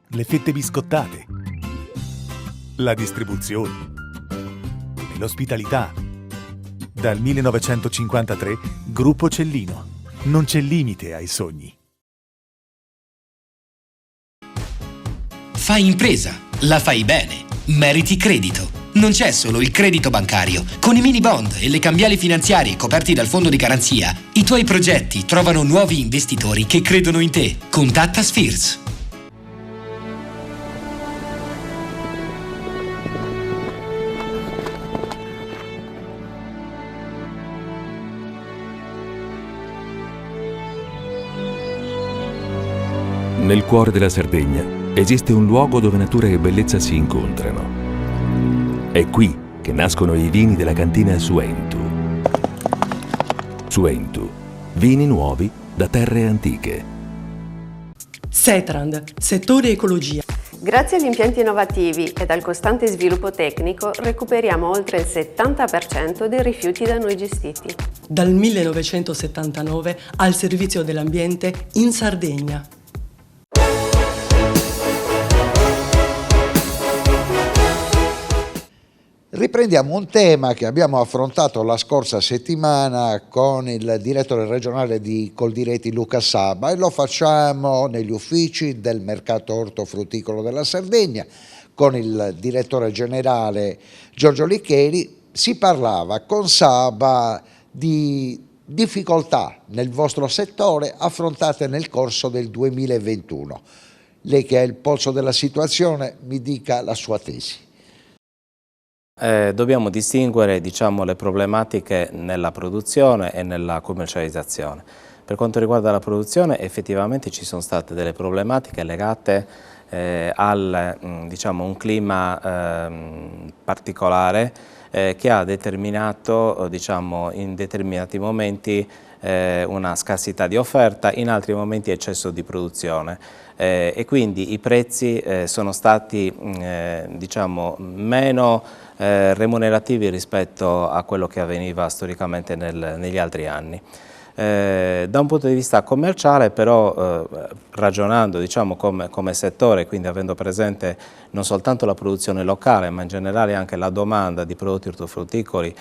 le fette biscottate, la distribuzione e l'ospitalità. Dal 1953, Gruppo Cellino. Non c'è limite ai sogni. Fai impresa, la fai bene, meriti credito. Non c'è solo il credito bancario. Con i mini bond e le cambiali finanziarie coperti dal fondo di garanzia, i tuoi progetti trovano nuovi investitori che credono in te. Contatta Spheres. Nel cuore della Sardegna esiste un luogo dove natura e bellezza si incontrano. È qui che nascono i vini della cantina Suentu. Suentu, vini nuovi da terre antiche. Setrand, settore ecologia. Grazie agli impianti innovativi ed al costante sviluppo tecnico recuperiamo oltre il 70% dei rifiuti da noi gestiti. Dal 1979 al servizio dell'ambiente in Sardegna. Riprendiamo un tema che abbiamo affrontato la scorsa settimana con il direttore regionale di Coldiretti Luca Saba e lo facciamo negli uffici del mercato ortofrutticolo della Sardegna con il direttore generale Giorgio Licheri. Si parlava con Saba di difficoltà nel vostro settore affrontate nel corso del 2021. Lei che è il polso della situazione mi dica la sua tesi. Dobbiamo distinguere le problematiche nella produzione e nella commercializzazione. Per quanto riguarda la produzione effettivamente ci sono state delle problematiche legate al un clima particolare che ha determinato in determinati momenti una scarsità di offerta, in altri momenti eccesso di produzione e quindi i prezzi sono stati meno remunerativi rispetto a quello che avveniva storicamente negli altri anni. Da un punto di vista commerciale però ragionando come settore, quindi avendo presente non soltanto la produzione locale ma in generale anche la domanda di prodotti ortofrutticoli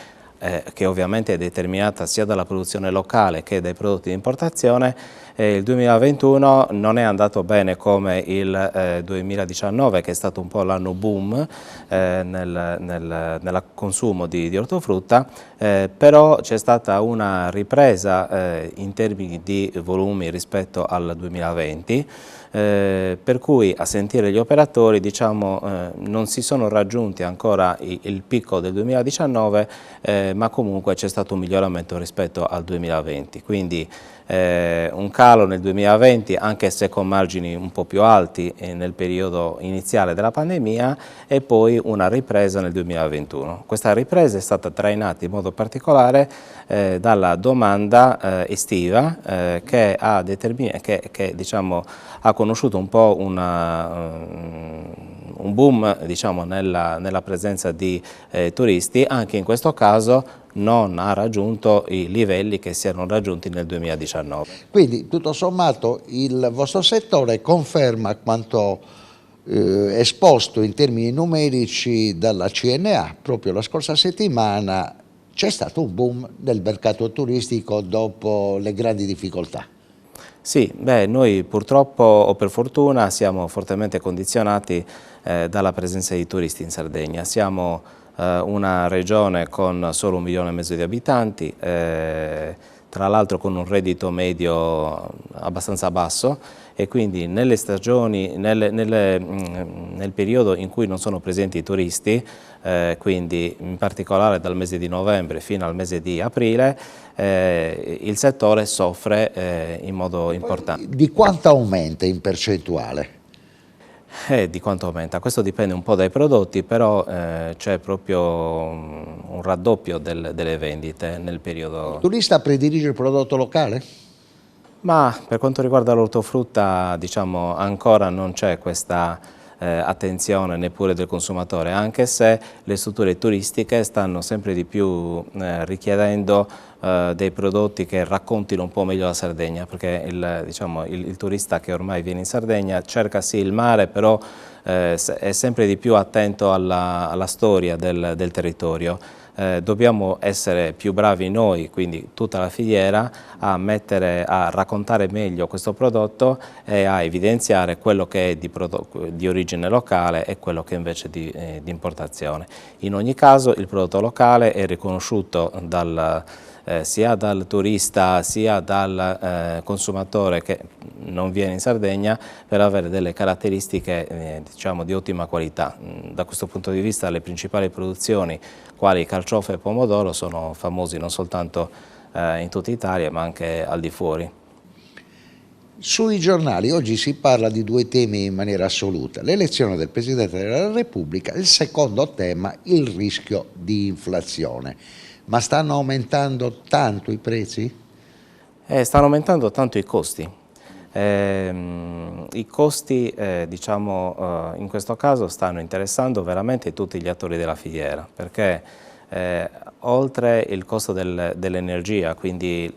che ovviamente è determinata sia dalla produzione locale che dai prodotti di importazione, il 2021 non è andato bene come il 2019 che è stato un po' l'anno boom nel consumo di ortofrutta, però c'è stata una ripresa in termini di volumi rispetto al 2020, per cui a sentire gli operatori non si sono raggiunti ancora il picco del 2019 ma comunque c'è stato un miglioramento rispetto al 2020, quindi un calo nel 2020 anche se con margini un po' più alti nel periodo iniziale della pandemia e poi una ripresa nel 2021. Questa ripresa è stata trainata in modo particolare dalla domanda estiva che ha conosciuto un po' un boom nella presenza di turisti, anche in questo caso non ha raggiunto i livelli che si erano raggiunti nel 2019. Quindi tutto sommato il vostro settore conferma quanto esposto in termini numerici dalla CNA. Proprio la scorsa settimana c'è stato un boom del mercato turistico dopo le grandi difficoltà. Sì, noi purtroppo o per fortuna siamo fortemente condizionati dalla presenza di turisti in Sardegna. Siamo una regione con solo 1,5 milioni di abitanti, tra l'altro con un reddito medio abbastanza basso, e quindi nelle stagioni, nel periodo in cui non sono presenti i turisti, quindi in particolare dal mese di novembre fino al mese di aprile, il settore soffre in modo importante. Di quanto aumenta in percentuale? Di quanto aumenta? Questo dipende un po' dai prodotti, però c'è proprio un raddoppio delle vendite nel periodo. Il turista predilige il prodotto locale? Ma per quanto riguarda l'ortofrutta, diciamo, ancora non c'è questa attenzione neppure del consumatore, anche se le strutture turistiche stanno sempre di più richiedendo dei prodotti che raccontino un po' meglio la Sardegna, perché il turista che ormai viene in Sardegna cerca sì il mare, però è sempre di più attento alla storia del territorio. Dobbiamo essere più bravi noi, quindi tutta la filiera, a raccontare meglio questo prodotto e a evidenziare quello che è di origine locale e quello che invece è di importazione. In ogni caso il prodotto locale è riconosciuto sia dal turista sia dal consumatore che non viene in Sardegna per avere delle caratteristiche diciamo, di ottima qualità. Da questo punto di vista le principali produzioni quali carciofo e pomodoro sono famosi non soltanto in tutta Italia ma anche al di fuori. Sui giornali oggi si parla di due temi in maniera assoluta: l'elezione del Presidente della Repubblica, il secondo tema il rischio di inflazione. Ma stanno aumentando tanto i prezzi? Stanno aumentando tanto i costi. I costi diciamo, in questo caso stanno interessando veramente tutti gli attori della filiera, perché oltre il costo dell'energia, quindi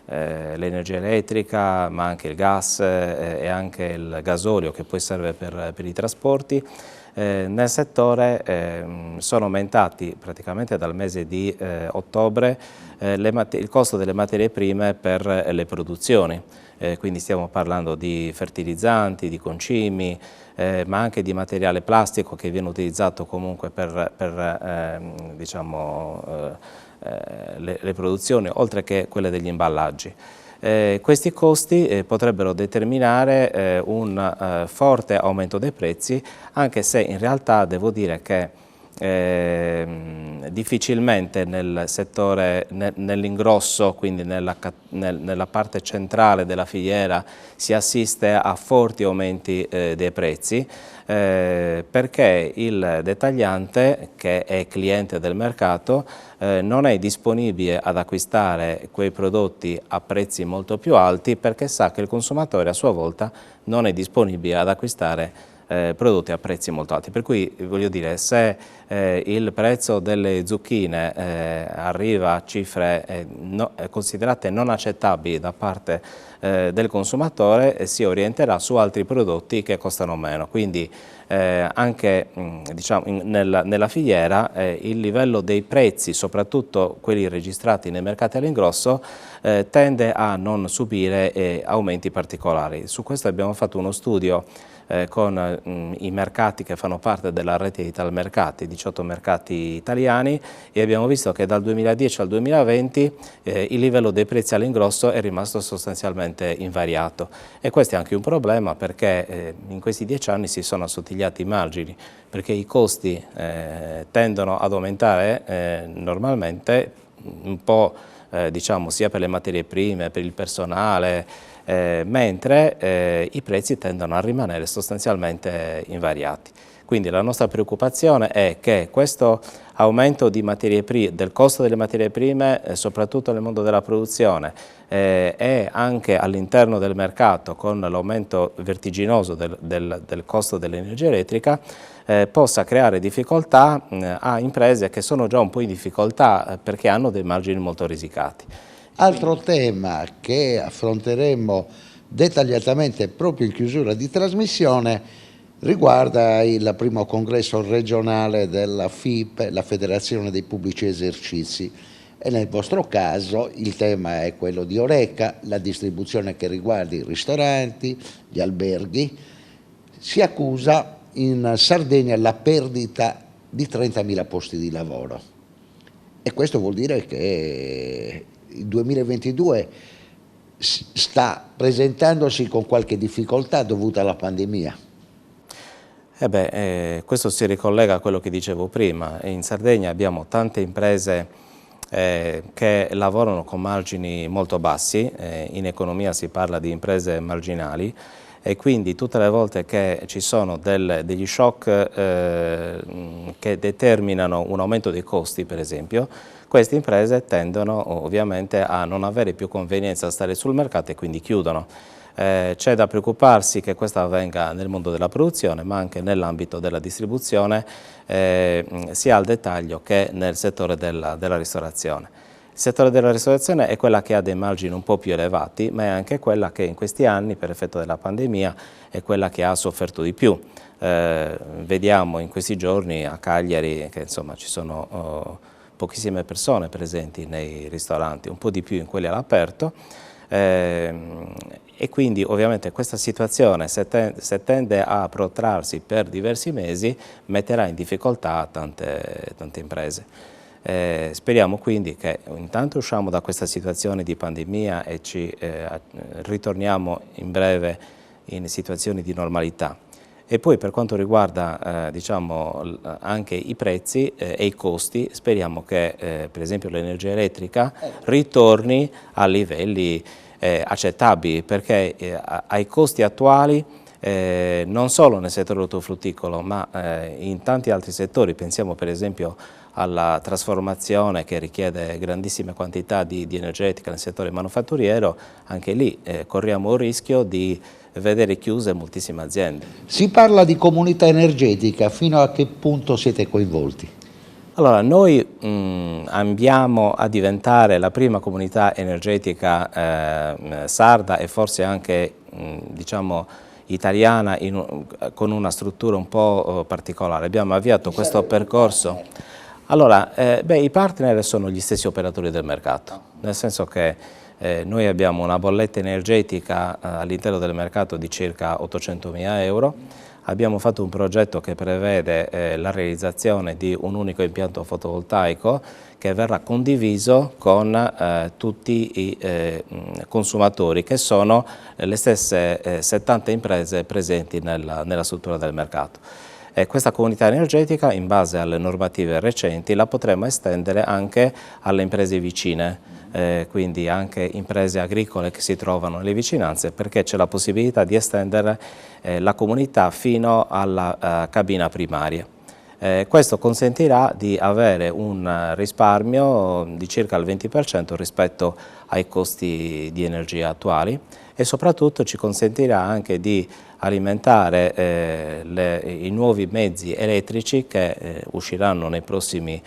l'energia elettrica, ma anche il gas e anche il gasolio che poi serve per i trasporti, nel settore sono aumentati praticamente dal mese di ottobre il costo delle materie prime per le produzioni, quindi stiamo parlando di fertilizzanti, di concimi, ma anche di materiale plastico che viene utilizzato comunque per diciamo, le produzioni, oltre che quelle degli imballaggi. Questi costi potrebbero determinare un forte aumento dei prezzi, anche se in realtà devo dire che difficilmente nel settore, nell'ingrosso, quindi nella parte centrale della filiera, si assiste a forti aumenti dei prezzi, perché il dettagliante, che è cliente del mercato, non è disponibile ad acquistare quei prodotti a prezzi molto più alti, perché sa che il consumatore a sua volta non è disponibile ad acquistare prodotti a prezzi molto alti. Per cui voglio dire, se il prezzo delle zucchine arriva a cifre considerate non accettabili da parte del consumatore, si orienterà su altri prodotti che costano meno. Quindi anche diciamo, nella filiera il livello dei prezzi, soprattutto quelli registrati nei mercati all'ingrosso, tende a non subire aumenti particolari. Su questo abbiamo fatto uno studio con i mercati che fanno parte della rete di Italmercati, 18 mercati italiani, e abbiamo visto che dal 2010 al 2020 il livello dei prezzi all'ingrosso è rimasto sostanzialmente invariato, e questo è anche un problema, perché in questi 10 anni si sono assottigliati i margini, perché i costi tendono ad aumentare normalmente un po' diciamo sia per le materie prime, per il personale, mentre i prezzi tendono a rimanere sostanzialmente invariati. Quindi la nostra preoccupazione è che questo aumento di del costo delle materie prime, soprattutto nel mondo della produzione, e anche all'interno del mercato, con l'aumento vertiginoso del costo dell'energia elettrica, possa creare difficoltà a imprese che sono già un po' in difficoltà perché hanno dei margini molto risicati. Altro tema che affronteremo dettagliatamente proprio in chiusura di trasmissione riguarda il primo congresso regionale della FIP, la Federazione dei Pubblici Esercizi. E nel vostro caso il tema è quello di Horeca, la distribuzione che riguarda i ristoranti, gli alberghi. Si accusa in Sardegna la perdita di 30.000 posti di lavoro e questo vuol dire che il 2022 sta presentandosi con qualche difficoltà dovuta alla pandemia. Questo si ricollega a quello che dicevo prima. In Sardegna abbiamo tante imprese che lavorano con margini molto bassi, in economia si parla di imprese marginali e quindi tutte le volte che ci sono degli shock che determinano un aumento dei costi, per esempio, queste imprese tendono ovviamente a non avere più convenienza a stare sul mercato e quindi chiudono. C'è da preoccuparsi che questo avvenga nel mondo della produzione ma anche nell'ambito della distribuzione sia al dettaglio che nel settore della ristorazione. Il settore della ristorazione è quella che ha dei margini un po' più elevati ma è anche quella che in questi anni per effetto della pandemia è quella che ha sofferto di più. Vediamo in questi giorni a Cagliari che insomma ci sono pochissime persone presenti nei ristoranti, un po' di più in quelli all'aperto. E quindi ovviamente questa situazione se tende a protrarsi per diversi mesi metterà in difficoltà tante imprese. Speriamo quindi che intanto usciamo da questa situazione di pandemia e ci ritorniamo in breve in situazioni di normalità. E poi per quanto riguarda diciamo, anche i prezzi e i costi, speriamo che per esempio l'energia elettrica ritorni a livelli accettabili, perché ai costi attuali non solo nel settore ortofrutticolo ma in tanti altri settori, pensiamo per esempio alla trasformazione che richiede grandissime quantità di energia elettrica nel settore manufatturiero, anche lì corriamo il rischio di vedere chiuse moltissime aziende. Si parla di comunità energetica, fino a che punto siete coinvolti? Allora, noi ambiamo a diventare la prima comunità energetica sarda e forse anche diciamo, italiana con una struttura un po' particolare. Abbiamo avviato questo percorso. Allora, i partner sono gli stessi operatori del mercato, nel senso che noi abbiamo una bolletta energetica all'interno del mercato di circa 800.000 euro. Abbiamo fatto un progetto che prevede la realizzazione di un unico impianto fotovoltaico che verrà condiviso con tutti i consumatori, che sono le stesse 70 imprese presenti nella struttura del mercato. Questa comunità energetica, in base alle normative recenti, la potremo estendere anche alle imprese vicine, quindi anche imprese agricole che si trovano nelle vicinanze, perché c'è la possibilità di estendere la comunità fino alla cabina primaria. Questo consentirà di avere un risparmio di circa il 20% rispetto ai costi di energia attuali e soprattutto ci consentirà anche di alimentare i nuovi mezzi elettrici che usciranno nei prossimi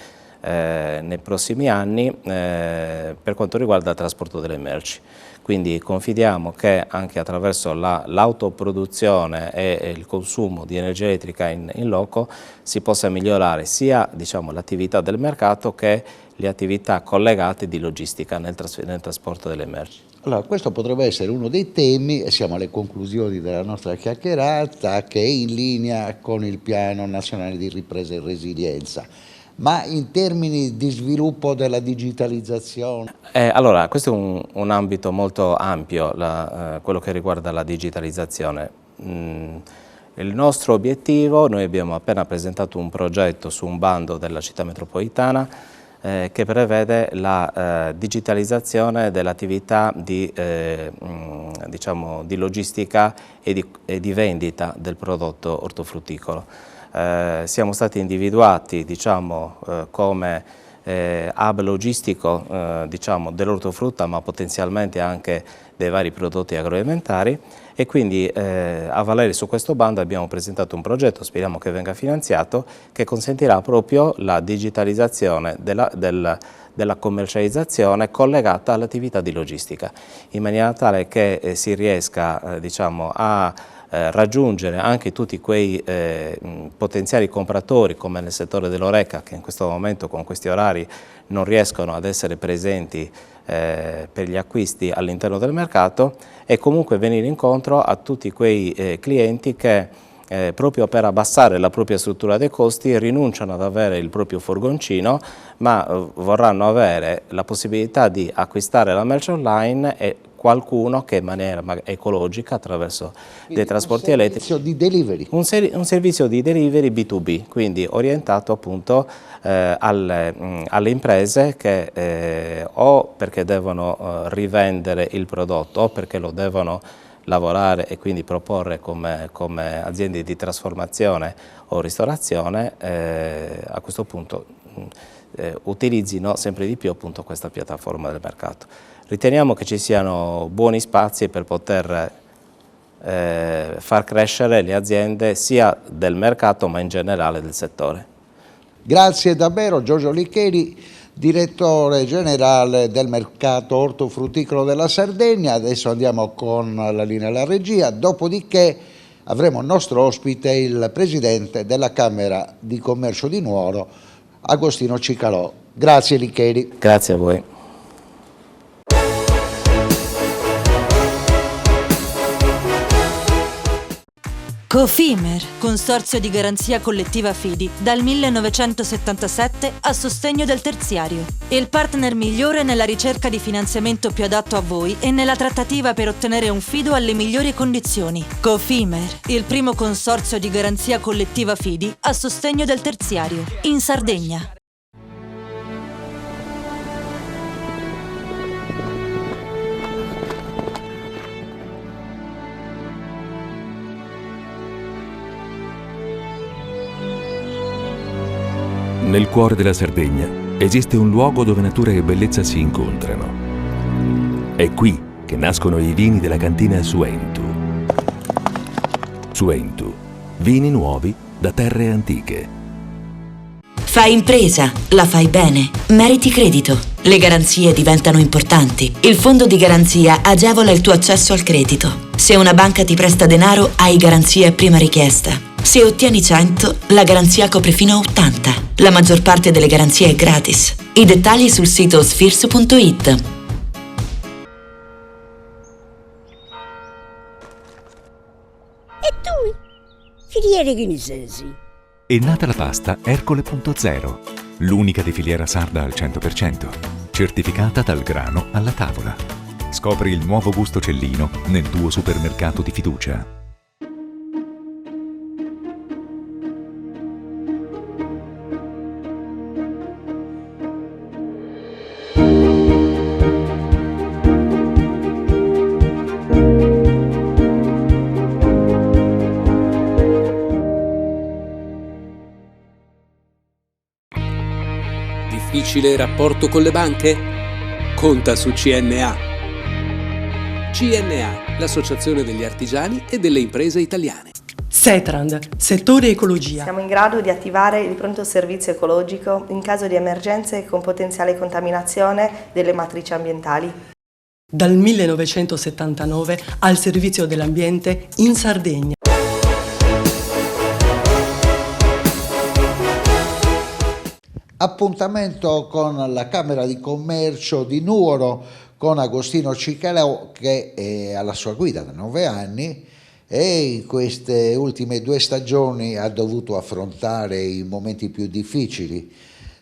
anni per quanto riguarda il trasporto delle merci. Quindi confidiamo che anche attraverso l'autoproduzione e il consumo di energia elettrica in loco si possa migliorare sia diciamo, l'attività del mercato che le attività collegate di logistica nel trasporto delle merci. Allora, questo potrebbe essere uno dei temi, e siamo alle conclusioni della nostra chiacchierata, che è in linea con il Piano Nazionale di Ripresa e Resilienza. Ma in termini di sviluppo della digitalizzazione? Allora, questo è un ambito molto ampio, quello che riguarda la digitalizzazione. Il nostro obiettivo, noi abbiamo appena presentato un progetto su un bando della città metropolitana che prevede la digitalizzazione dell'attività di logistica e di vendita del prodotto ortofrutticolo. Siamo stati individuati come hub logistico dell'ortofrutta ma potenzialmente anche dei vari prodotti agroalimentari e quindi a valere su questo bando abbiamo presentato un progetto, speriamo che venga finanziato, che consentirà proprio la digitalizzazione della commercializzazione collegata all'attività di logistica, in maniera tale che si riesca a raggiungere anche tutti quei potenziali compratori come nel settore dell'Horeca, che in questo momento con questi orari non riescono ad essere presenti per gli acquisti all'interno del mercato, e comunque venire incontro a tutti quei clienti che proprio per abbassare la propria struttura dei costi rinunciano ad avere il proprio furgoncino, ma vorranno avere la possibilità di acquistare la merce online e qualcuno che in maniera ecologica attraverso dei trasporti elettrici. Un servizio di delivery B2B, quindi orientato appunto alle imprese che o perché devono rivendere il prodotto o perché lo devono lavorare e quindi proporre come aziende di trasformazione o ristorazione, a questo punto utilizzino sempre di più appunto questa piattaforma del mercato. Riteniamo che ci siano buoni spazi per poter far crescere le aziende sia del mercato ma in generale del settore. Grazie davvero Giorgio Licheri, direttore generale del mercato ortofrutticolo della Sardegna. Adesso andiamo con la linea alla regia, dopodiché avremo il nostro ospite, il presidente della Camera di Commercio di Nuoro, Agostino Cicalò. Grazie Licheri. Grazie a voi. Cofimer, consorzio di garanzia collettiva Fidi, dal 1977 a sostegno del terziario. Il partner migliore nella ricerca di finanziamento più adatto a voi e nella trattativa per ottenere un fido alle migliori condizioni. Cofimer, il primo consorzio di garanzia collettiva Fidi a sostegno del terziario, in Sardegna. Nel cuore della Sardegna esiste un luogo dove natura e bellezza si incontrano. È qui che nascono i vini della cantina Suentu. Suentu, vini nuovi da terre antiche. Fai impresa, la fai bene, meriti credito. Le garanzie diventano importanti. Il fondo di garanzia agevola il tuo accesso al credito. Se una banca ti presta denaro, hai garanzia a prima richiesta. Se ottieni 100, la garanzia copre fino a 80. La maggior parte delle garanzie è gratis. I dettagli sul sito sfirso.it. E tu? Filiere Ghinisesi. È nata la pasta Ercole.0, l'unica di filiera sarda al 100%, certificata dal grano alla tavola. Scopri il nuovo gusto cellino nel tuo supermercato di fiducia. Difficile rapporto con le banche? Conta su CNA. CNA, l'associazione degli artigiani e delle imprese italiane. Setrand, settore ecologia. Siamo in grado di attivare il pronto servizio ecologico in caso di emergenze con potenziale contaminazione delle matrici ambientali. Dal 1979 al servizio dell'ambiente in Sardegna. Appuntamento con la Camera di Commercio di Nuoro, con Agostino Cicalò, che è alla sua guida da 9 anni e in queste ultime 2 stagioni ha dovuto affrontare i momenti più difficili,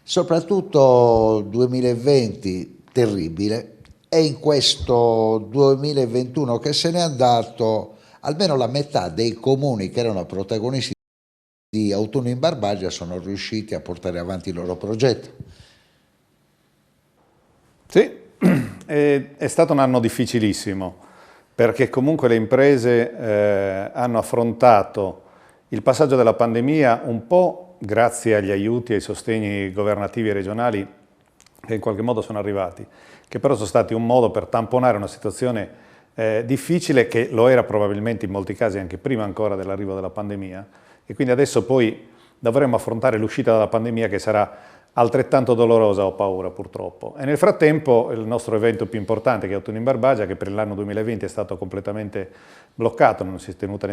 soprattutto 2020 terribile, e in questo 2021 che se n'è andato almeno la metà dei comuni che erano protagonisti di Autunno in Barbagia sono riusciti a portare avanti il loro progetto. Sì, è stato un anno difficilissimo, perché comunque le imprese hanno affrontato il passaggio della pandemia un po' grazie agli aiuti e ai sostegni governativi e regionali che in qualche modo sono arrivati, che però sono stati un modo per tamponare una situazione difficile, che lo era probabilmente in molti casi anche prima ancora dell'arrivo della pandemia. E quindi adesso poi dovremo affrontare l'uscita dalla pandemia, che sarà altrettanto dolorosa, ho paura purtroppo. E nel frattempo il nostro evento più importante, che è Autunno in Barbagia, che per l'anno 2020 è stato completamente bloccato, non si è tenuta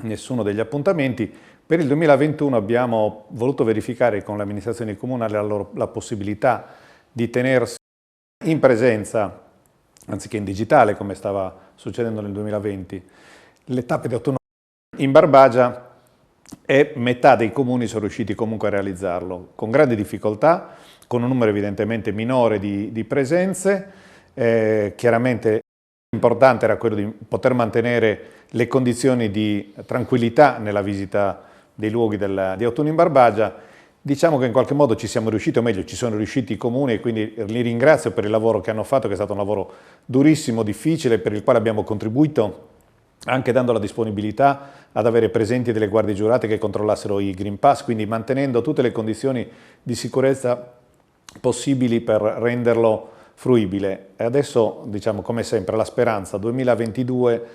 nessuno degli appuntamenti, per il 2021 abbiamo voluto verificare con l'amministrazione comunale la possibilità di tenersi in presenza, anziché in digitale come stava succedendo nel 2020, le tappe di Autunno in Barbagia, e metà dei comuni sono riusciti comunque a realizzarlo, con grandi difficoltà, con un numero evidentemente minore di presenze. Chiaramente l'importante era quello di poter mantenere le condizioni di tranquillità nella visita dei luoghi di Autunno in Barbagia. Diciamo che in qualche modo ci siamo riusciti, o meglio ci sono riusciti i comuni, e quindi li ringrazio per il lavoro che hanno fatto, che è stato un lavoro durissimo, difficile, per il quale abbiamo contribuito anche dando la disponibilità ad avere presenti delle guardie giurate che controllassero i Green Pass, quindi mantenendo tutte le condizioni di sicurezza possibili per renderlo fruibile. E adesso, diciamo, come sempre, la speranza 2022,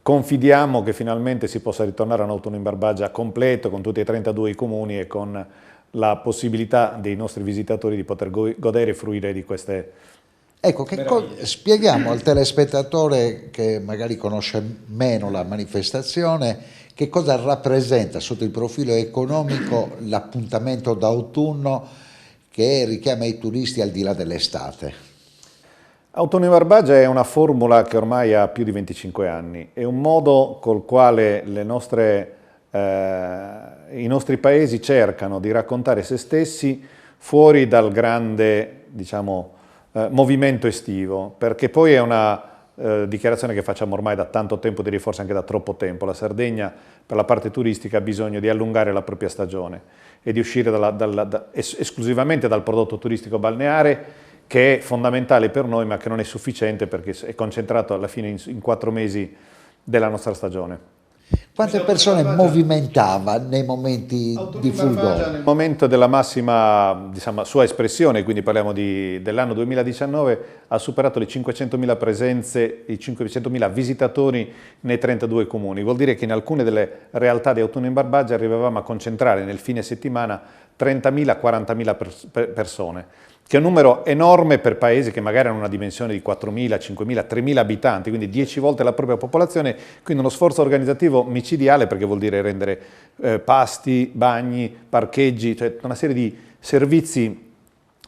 confidiamo che finalmente si possa ritornare a un Autunno in Barbagia completo, con tutti e 32 i comuni e con la possibilità dei nostri visitatori di poter godere e fruire di queste. Ecco, spieghiamo al telespettatore che magari conosce meno la manifestazione che cosa rappresenta sotto il profilo economico l'appuntamento d'autunno che richiama i turisti al di là dell'estate. Autunno in Barbagia è una formula che ormai ha più di 25 anni, è un modo col quale i nostri paesi cercano di raccontare se stessi fuori dal grande, diciamo, movimento estivo, perché poi è una dichiarazione che facciamo ormai da tanto tempo, direi forse anche da troppo tempo. La Sardegna per la parte turistica ha bisogno di allungare la propria stagione e di uscire esclusivamente dal prodotto turistico balneare, che è fondamentale per noi ma che non è sufficiente perché è concentrato alla fine in 4 mesi della nostra stagione. Quante persone movimentava nei momenti di fulgore? Nel momento della massima, diciamo, sua espressione, quindi parliamo dell'anno 2019, ha superato le 500.000 presenze, i 500.000 visitatori nei 32 comuni. Vuol dire che in alcune delle realtà di Autunno in Barbagia arrivavamo a concentrare nel fine settimana 30.000-40.000 persone, che è un numero enorme per paesi che magari hanno una dimensione di 4.000, 5.000, 3.000 abitanti, quindi 10 volte la propria popolazione, quindi uno sforzo organizzativo micidiale, perché vuol dire rendere pasti, bagni, parcheggi, cioè una serie di servizi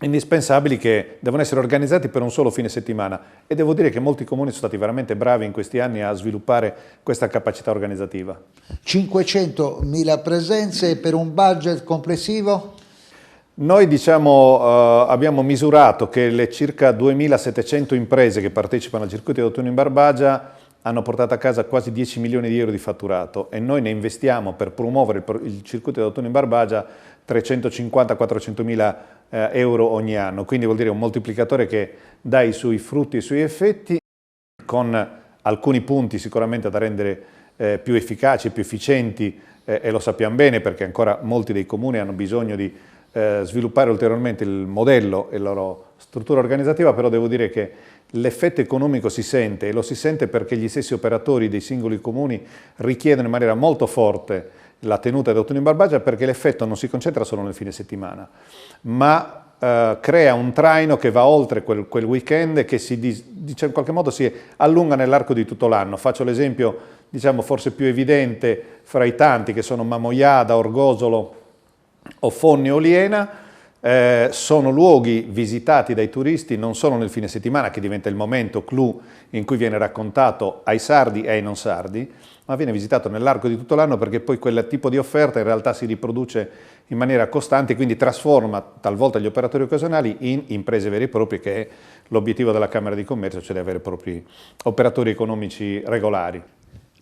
indispensabili che devono essere organizzati per un solo fine settimana, e devo dire che molti comuni sono stati veramente bravi in questi anni a sviluppare questa capacità organizzativa. 500.000 presenze per un budget complessivo? Noi abbiamo misurato che le circa 2.700 imprese che partecipano al circuito di Autunno in Barbagia hanno portato a casa quasi 10 milioni di euro di fatturato, e noi ne investiamo per promuovere il circuito di Autunno in Barbagia 350-400.000 euro ogni anno, quindi vuol dire un moltiplicatore che dà i suoi frutti e i suoi effetti, con alcuni punti sicuramente da rendere più efficaci, più efficienti, e lo sappiamo bene perché ancora molti dei comuni hanno bisogno di sviluppare ulteriormente il modello e la loro struttura organizzativa, però devo dire che l'effetto economico si sente, e lo si sente perché gli stessi operatori dei singoli comuni richiedono in maniera molto forte la tenuta di Autunno in Barbagia, perché l'effetto non si concentra solo nel fine settimana, ma crea un traino che va oltre quel weekend e che in qualche modo si allunga nell'arco di tutto l'anno. Faccio l'esempio, diciamo, forse più evidente fra i tanti, che sono Mamoiada, Orgosolo o Fonni o Liena. Sono luoghi visitati dai turisti non solo nel fine settimana, che diventa il momento clou in cui viene raccontato ai sardi e ai non sardi, ma viene visitato nell'arco di tutto l'anno, perché poi quel tipo di offerta in realtà si riproduce in maniera costante, quindi trasforma talvolta gli operatori occasionali in imprese vere e proprie, che è l'obiettivo della Camera di Commercio, cioè di avere propri operatori economici regolari.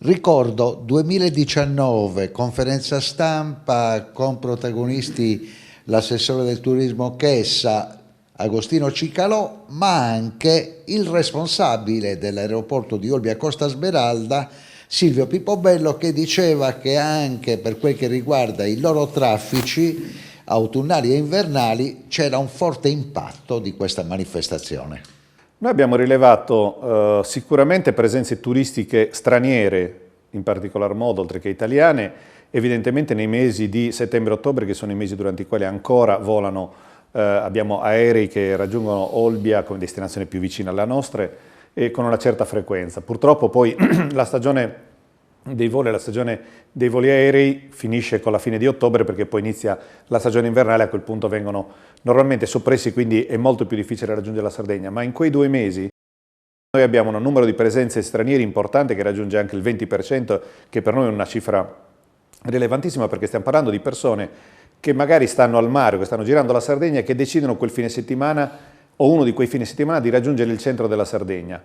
Ricordo 2019, conferenza stampa con protagonisti l'assessore del turismo Chessa, Agostino Cicalò, ma anche il responsabile dell'aeroporto di Olbia Costa Smeralda, Silvio Pipobello, che diceva che anche per quel che riguarda i loro traffici autunnali e invernali c'era un forte impatto di questa manifestazione. Noi abbiamo rilevato sicuramente presenze turistiche straniere, in particolar modo, oltre che italiane, evidentemente nei mesi di settembre-ottobre, che sono i mesi durante i quali ancora volano, abbiamo aerei che raggiungono Olbia come destinazione più vicina alla nostra e con una certa frequenza. Purtroppo poi la stagione dei voli, la stagione dei voli aerei finisce con la fine di ottobre, perché poi inizia la stagione invernale, a quel punto vengono normalmente soppressi, quindi è molto più difficile raggiungere la Sardegna, ma in quei 2 mesi noi abbiamo un numero di presenze straniere importante che raggiunge anche il 20%, che per noi è una cifra rilevantissima, perché stiamo parlando di persone che magari stanno al mare o che stanno girando la Sardegna e che decidono quel fine settimana o uno di quei fine settimana di raggiungere il centro della Sardegna.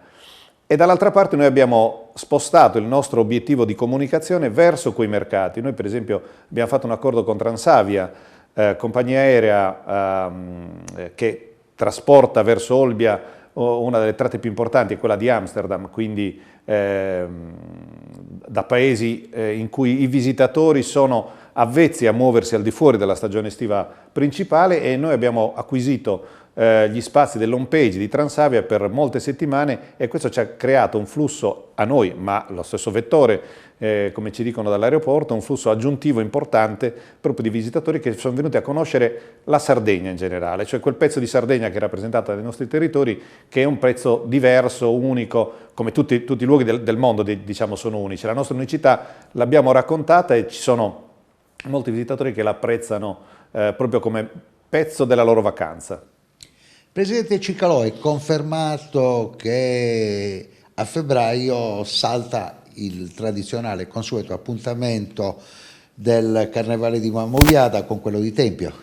E dall'altra parte noi abbiamo spostato il nostro obiettivo di comunicazione verso quei mercati. Noi per esempio abbiamo fatto un accordo con Transavia, compagnia aerea che trasporta verso Olbia una delle tratte più importanti, è quella di Amsterdam, quindi da paesi in cui i visitatori sono avvezzi a muoversi al di fuori della stagione estiva principale, e noi abbiamo acquisito gli spazi dell'home page di Transavia per molte settimane, e questo ci ha creato un flusso a noi, ma lo stesso vettore, come ci dicono dall'aeroporto, un flusso aggiuntivo importante proprio di visitatori che sono venuti a conoscere la Sardegna in generale, cioè quel pezzo di Sardegna che è rappresentata dai nostri territori, che è un pezzo diverso, unico, come tutti i luoghi del mondo, diciamo, sono unici. La nostra unicità l'abbiamo raccontata e ci sono molti visitatori che la apprezzano proprio come pezzo della loro vacanza. Presidente Cicalò, è confermato che a febbraio salta il tradizionale consueto appuntamento del Carnevale di Mamogliada con quello di Tempio.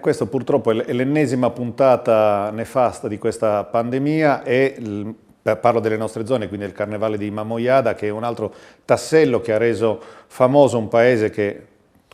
Questo purtroppo è l'ennesima puntata nefasta di questa pandemia, e parlo delle nostre zone, quindi il Carnevale di Mamogliada, che è un altro tassello che ha reso famoso un paese che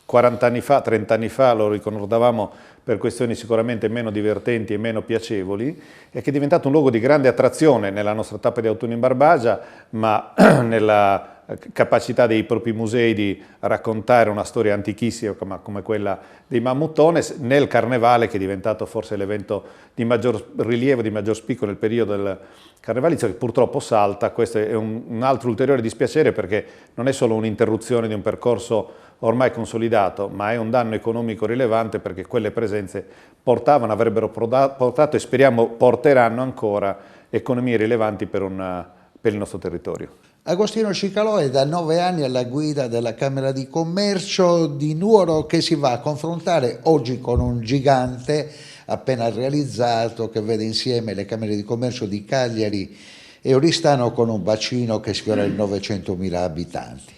40 anni fa, 30 anni fa lo ricordavamo per questioni sicuramente meno divertenti e meno piacevoli, e che è diventato un luogo di grande attrazione nella nostra tappa di autunno in Barbagia, ma nella capacità dei propri musei di raccontare una storia antichissima come quella dei Mammutones, nel Carnevale, che è diventato forse l'evento di maggior rilievo, di maggior spicco nel periodo del carnevalizio, che purtroppo salta. Questo è un altro ulteriore dispiacere, perché non è solo un'interruzione di un percorso ormai consolidato, ma è un danno economico rilevante, perché quelle presenze avrebbero portato e speriamo porteranno ancora economie rilevanti per il nostro territorio. Agostino Cicalò è da 9 anni alla guida della Camera di Commercio di Nuoro, che si va a confrontare oggi con un gigante appena realizzato, che vede insieme le Camere di Commercio di Cagliari e Oristano, con un bacino che sfiora i 900.000 abitanti.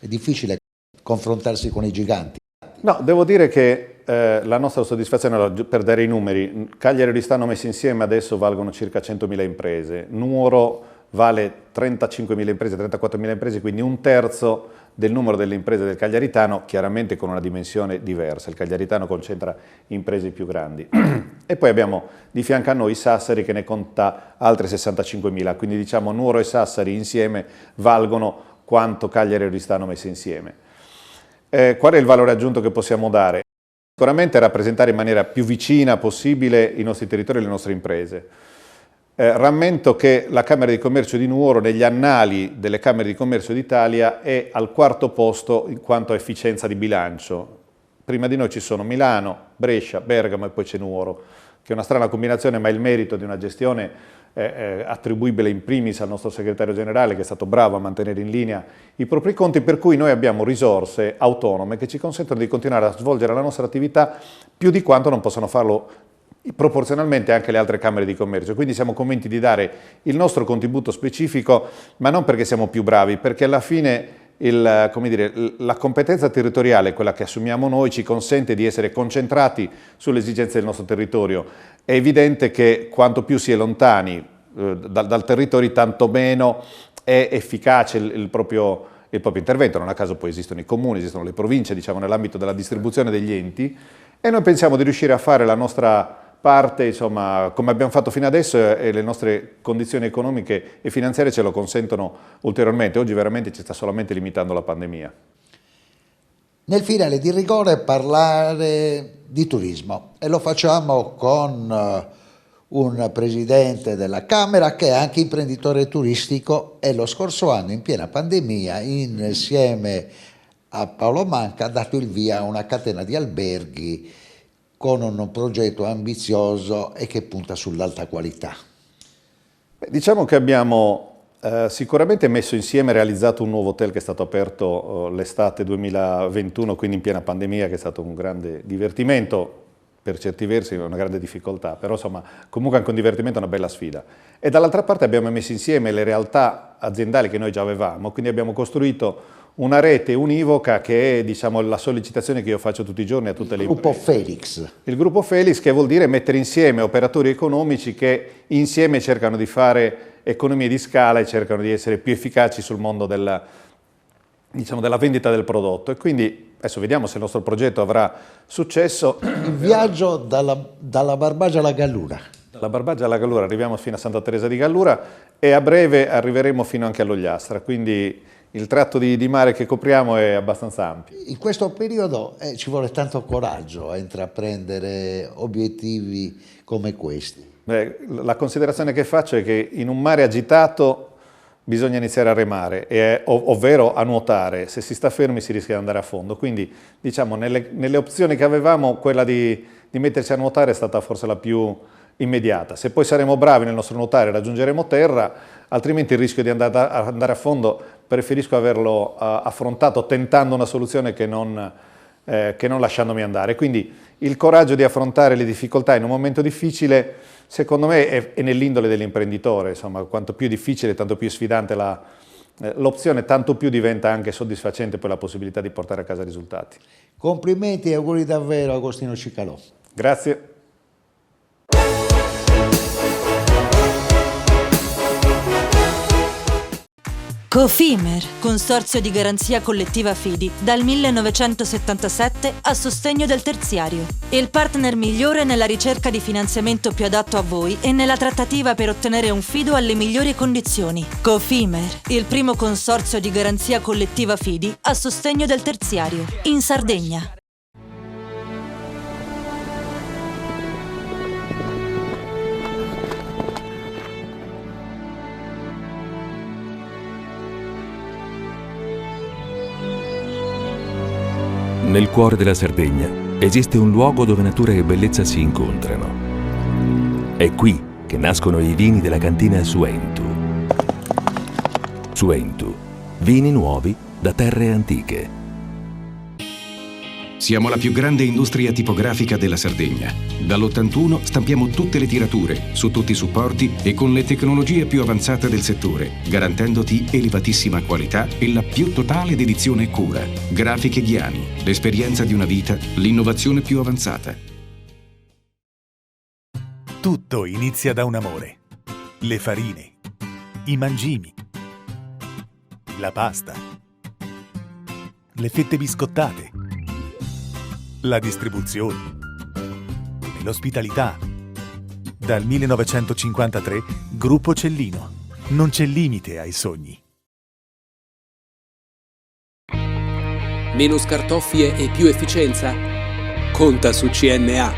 È difficile confrontarsi con i giganti. No, devo dire che la nostra soddisfazione, per dare i numeri, Cagliari e Oristano messi insieme adesso valgono circa 100.000 imprese, Nuoro vale 35.000 imprese, 34.000 imprese, quindi un terzo del numero delle imprese del Cagliaritano, chiaramente con una dimensione diversa. Il Cagliaritano concentra imprese più grandi. E poi abbiamo di fianco a noi Sassari, che ne conta altre 65.000, quindi diciamo Nuoro e Sassari insieme valgono quanto Cagliari e Oristano messi insieme. Qual è il valore aggiunto che possiamo dare? Sicuramente rappresentare in maniera più vicina possibile i nostri territori e le nostre imprese. Rammento che la Camera di Commercio di Nuoro negli annali delle Camere di Commercio d'Italia è al 4° posto in quanto a efficienza di bilancio. Prima di noi ci sono Milano, Brescia, Bergamo e poi c'è Nuoro, che è una strana combinazione, ma il merito di una gestione attribuibile in primis al nostro segretario generale, che è stato bravo a mantenere in linea i propri conti, per cui noi abbiamo risorse autonome che ci consentono di continuare a svolgere la nostra attività più di quanto non possano farlo proporzionalmente anche le altre Camere di Commercio. Quindi siamo convinti di dare il nostro contributo specifico, ma non perché siamo più bravi, perché alla fine la competenza territoriale, quella che assumiamo noi, ci consente di essere concentrati sulle esigenze del nostro territorio. È evidente che quanto più si è lontani dal territorio, tanto meno è efficace il proprio intervento. Non a caso poi esistono i comuni, esistono le province, diciamo, nell'ambito della distribuzione degli enti, e noi pensiamo di riuscire a fare la nostra parte, insomma, come abbiamo fatto fino adesso, e le nostre condizioni economiche e finanziarie ce lo consentono ulteriormente. Oggi veramente ci sta solamente limitando la pandemia. Nel finale di rigore parlare di turismo, e lo facciamo con un presidente della Camera che è anche imprenditore turistico, e lo scorso anno in piena pandemia, insieme a Paolo Manca ha dato il via a una catena di alberghi con un progetto ambizioso e che punta sull'alta qualità. Diciamo che abbiamo sicuramente messo insieme e realizzato un nuovo hotel che è stato aperto l'estate 2021, quindi in piena pandemia, che è stato un grande divertimento, per certi versi una grande difficoltà, però insomma comunque anche un divertimento, una bella sfida. E dall'altra parte abbiamo messo insieme le realtà aziendali che noi già avevamo, quindi abbiamo costruito una rete univoca che è, diciamo, la sollecitazione che io faccio tutti i giorni a tutte le imprese. Il gruppo Felix. Il gruppo Felix, che vuol dire mettere insieme operatori economici che insieme cercano di fare economie di scala e cercano di essere più efficaci sul mondo della vendita del prodotto. E quindi adesso vediamo se il nostro progetto avrà successo. Il viaggio dalla Barbagia alla Gallura. Dalla Barbagia alla Gallura arriviamo fino a Santa Teresa di Gallura e a breve arriveremo fino anche all'Ogliastra, quindi il tratto di mare che copriamo è abbastanza ampio. In questo periodo ci vuole tanto coraggio a intraprendere obiettivi come questi. La considerazione che faccio è che in un mare agitato bisogna iniziare a remare, ovvero a nuotare. Se si sta fermi si rischia di andare a fondo. Quindi diciamo nelle opzioni che avevamo quella di metterci a nuotare è stata forse la più immediata. Se poi saremo bravi nel nostro nuotare raggiungeremo terra, altrimenti il rischio di andare a fondo preferisco averlo affrontato tentando una soluzione che non lasciandomi andare. Quindi il coraggio di affrontare le difficoltà in un momento difficile, secondo me, è nell'indole dell'imprenditore. Insomma, quanto più difficile, tanto più sfidante l'opzione, tanto più diventa anche soddisfacente poi la possibilità di portare a casa risultati. Complimenti e auguri davvero a Agostino Cicalò. Grazie. Cofimer, consorzio di garanzia collettiva Fidi, dal 1977 a sostegno del terziario. Il partner migliore nella ricerca di finanziamento più adatto a voi e nella trattativa per ottenere un fido alle migliori condizioni. Cofimer, il primo consorzio di garanzia collettiva Fidi a sostegno del terziario, in Sardegna. Nel cuore della Sardegna esiste un luogo dove natura e bellezza si incontrano. È qui che nascono i vini della cantina Suentu. Suentu, vini nuovi da terre antiche. Siamo la più grande industria tipografica della Sardegna. Dall'81 stampiamo tutte le tirature, su tutti i supporti e con le tecnologie più avanzate del settore, garantendoti elevatissima qualità e la più totale dedizione e cura. Grafiche Ghiani, l'esperienza di una vita, l'innovazione più avanzata. Tutto inizia da un amore. Le farine, i mangimi, la pasta, le fette biscottate, la distribuzione e l'ospitalità. Dal 1953, Gruppo Cellino. Non c'è limite ai sogni. Meno scartoffie e più efficienza? Conta su CNA.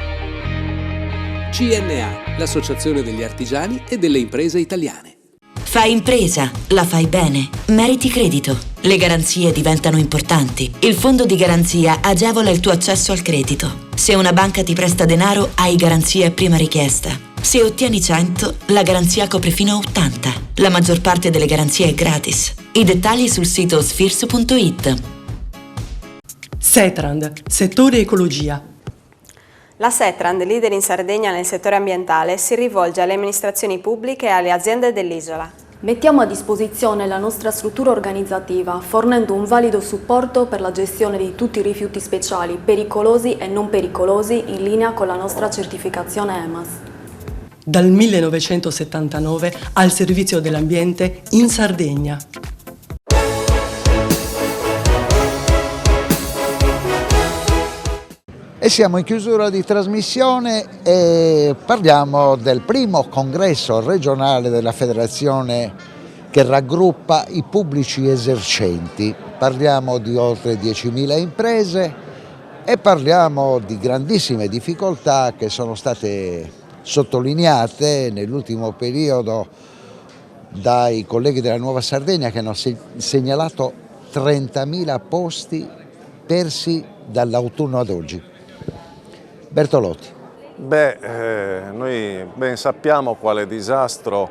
CNA, l'associazione degli artigiani e delle imprese italiane. Fai impresa, la fai bene, meriti credito. Le garanzie diventano importanti. Il fondo di garanzia agevola il tuo accesso al credito. Se una banca ti presta denaro, hai garanzia a prima richiesta. Se ottieni 100, la garanzia copre fino a 80. La maggior parte delle garanzie è gratis. I dettagli sul sito sfirso.it. Setrand, settore ecologia. La Setrand, leader in Sardegna nel settore ambientale, si rivolge alle amministrazioni pubbliche e alle aziende dell'isola. Mettiamo a disposizione la nostra struttura organizzativa, fornendo un valido supporto per la gestione di tutti i rifiuti speciali, pericolosi e non pericolosi, in linea con la nostra certificazione EMAS. Dal 1979 al servizio dell'ambiente in Sardegna. E siamo in chiusura di trasmissione e parliamo del primo congresso regionale della federazione che raggruppa i pubblici esercenti. Parliamo di oltre 10.000 imprese e parliamo di grandissime difficoltà che sono state sottolineate nell'ultimo periodo dai colleghi della Nuova Sardegna, che hanno segnalato 30.000 posti persi dall'autunno ad oggi? Bertolotti. Noi ben sappiamo quale disastro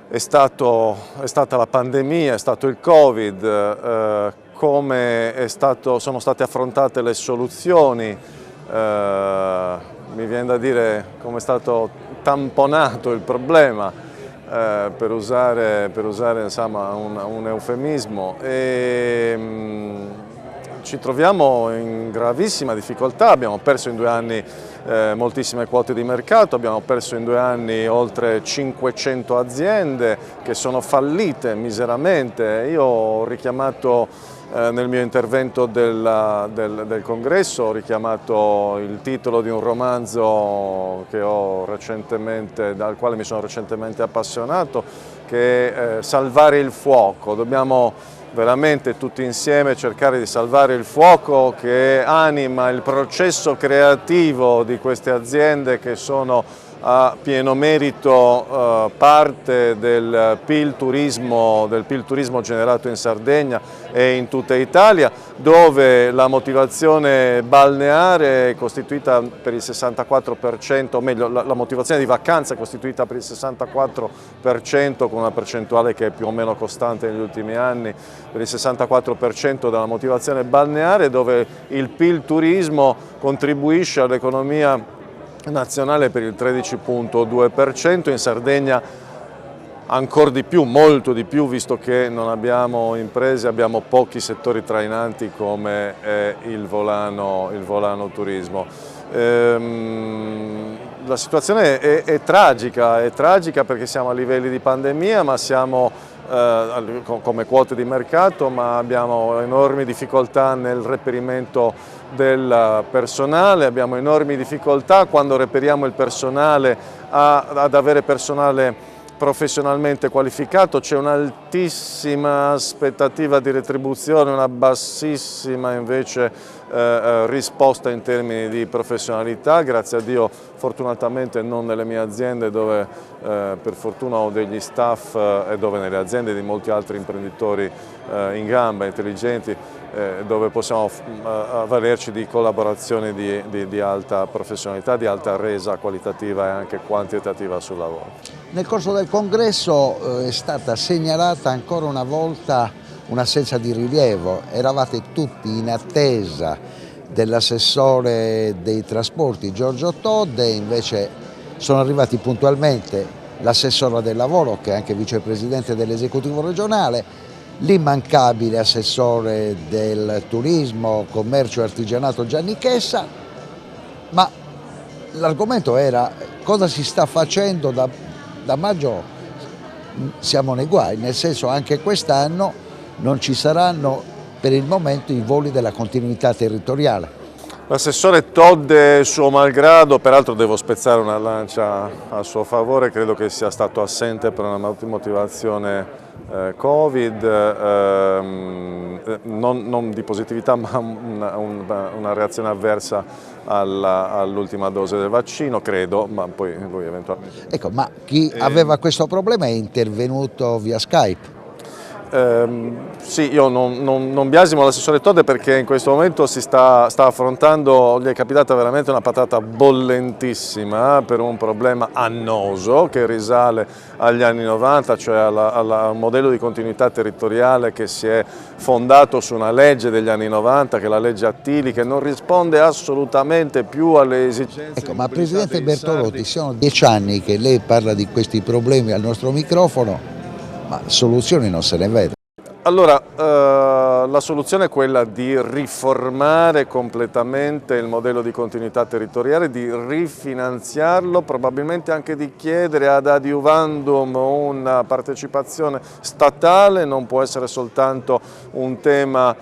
è stata la pandemia, è stato il Covid, come sono state affrontate le soluzioni, mi viene da dire come è stato tamponato il problema, per usare insomma, un eufemismo. Ci troviamo in gravissima difficoltà, abbiamo perso in 2 anni moltissime quote di mercato, abbiamo perso in 2 anni oltre 500 aziende che sono fallite miseramente. Io ho richiamato nel mio intervento del congresso, ho richiamato il titolo di un romanzo dal quale mi sono recentemente appassionato, che è Salvare il fuoco. Dobbiamo veramente tutti insieme cercare di salvare il fuoco che anima il processo creativo di queste aziende che sono a pieno merito parte del PIL turismo generato in Sardegna e in tutta Italia, dove la motivazione balneare è costituita per il 64%, o meglio la motivazione di vacanza è costituita per il 64%, con una percentuale che è più o meno costante negli ultimi anni, per il 64% della motivazione balneare, dove il PIL turismo contribuisce all'economia nazionale per il 13,2%, in Sardegna ancora di più, molto di più, visto che non abbiamo imprese, abbiamo pochi settori trainanti come è il volano turismo. La situazione è tragica perché siamo a livelli di pandemia, ma siamo come quote di mercato, ma abbiamo enormi difficoltà nel reperimento del personale, abbiamo enormi difficoltà quando reperiamo il personale ad avere personale professionalmente qualificato, c'è un'altissima aspettativa di retribuzione, una bassissima invece risposta in termini di professionalità. Grazie a Dio fortunatamente non nelle mie aziende, dove per fortuna ho degli staff, e dove nelle aziende di molti altri imprenditori in gamba, intelligenti, dove possiamo avvalerci di collaborazioni di alta professionalità, di alta resa qualitativa e anche quantitativa sul lavoro. Nel corso del congresso è stata segnalata ancora una volta un'assenza di rilievo. Eravate tutti in attesa dell'assessore dei trasporti Giorgio Todde, invece sono arrivati puntualmente l'assessore del lavoro, che è anche vicepresidente dell'esecutivo regionale, l'immancabile assessore del turismo, commercio e artigianato Gianni Chessa, ma l'argomento era cosa si sta facendo da maggio. Siamo nei guai, nel senso anche quest'anno non ci saranno per il momento i voli della continuità territoriale. L'assessore Todde, suo malgrado, peraltro devo spezzare una lancia a suo favore, credo che sia stato assente per una motivazione Covid, non di positività, ma una reazione avversa all'ultima dose del vaccino, credo, ma poi lui eventualmente. Ecco, ma chi aveva questo problema è intervenuto via Skype? Sì, io non biasimo l'assessore Todde, perché in questo momento sta affrontando, gli è capitata veramente una patata bollentissima per un problema annoso che risale agli anni 90, cioè al modello di continuità territoriale che si è fondato su una legge degli anni 90, che è la legge Attili, che non risponde assolutamente più alle esigenze. Ecco, ma Presidente Bertolotti, sono 10 anni che lei parla di questi problemi al nostro microfono, ma soluzioni non se ne vede. Allora, la soluzione è quella di riformare completamente il modello di continuità territoriale, di rifinanziarlo, probabilmente anche di chiedere ad adiuvandum una partecipazione statale, non può essere soltanto un tema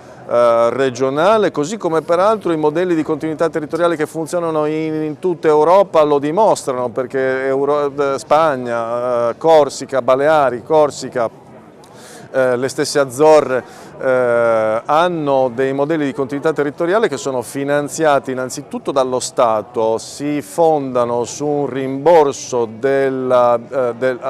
regionale, così come peraltro i modelli di continuità territoriale che funzionano in tutta Europa lo dimostrano, perché Spagna, Corsica, Baleari, Corsica, le stesse Azzorre hanno dei modelli di continuità territoriale che sono finanziati innanzitutto dallo Stato, si fondano su un rimborso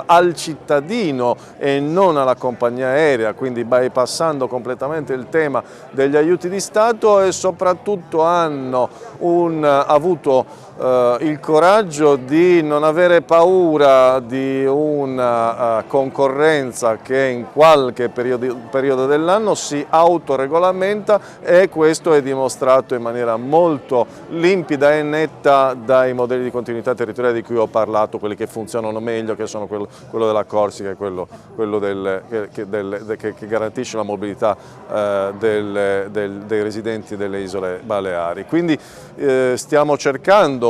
al cittadino e non alla compagnia aerea, quindi bypassando completamente il tema degli aiuti di Stato, e soprattutto hanno avuto il coraggio di non avere paura di una concorrenza che in qualche periodo dell'anno si autoregolamenta, e questo è dimostrato in maniera molto limpida e netta dai modelli di continuità territoriale di cui ho parlato, quelli che funzionano meglio, che sono quello della Corsica e quello che garantisce la mobilità dei residenti delle isole Baleari. Quindi stiamo cercando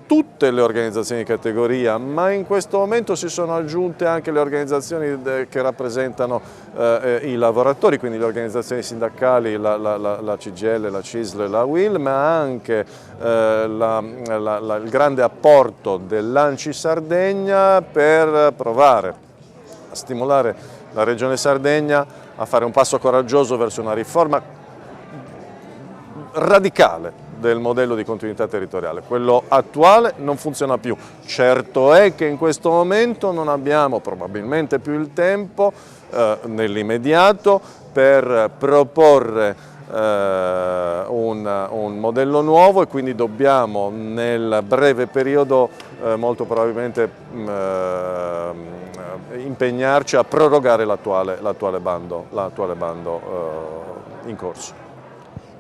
tutte le organizzazioni di categoria, ma in questo momento si sono aggiunte anche le organizzazioni che rappresentano i lavoratori, quindi le organizzazioni sindacali, la CGIL, la CISL e la UIL, ma anche il grande apporto dell'ANCI Sardegna per provare a stimolare la Regione Sardegna a fare un passo coraggioso verso una riforma radicale del modello di continuità territoriale. Quello attuale non funziona più. Certo è che in questo momento non abbiamo probabilmente più il tempo nell'immediato per proporre un modello nuovo, e quindi dobbiamo nel breve periodo molto probabilmente impegnarci a prorogare l'attuale bando in corso.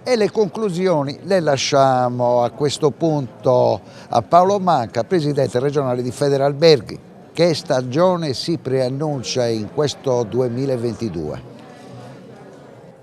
E le conclusioni le lasciamo a questo punto a Paolo Manca, Presidente regionale di Federalberghi. Che stagione si preannuncia in questo 2022?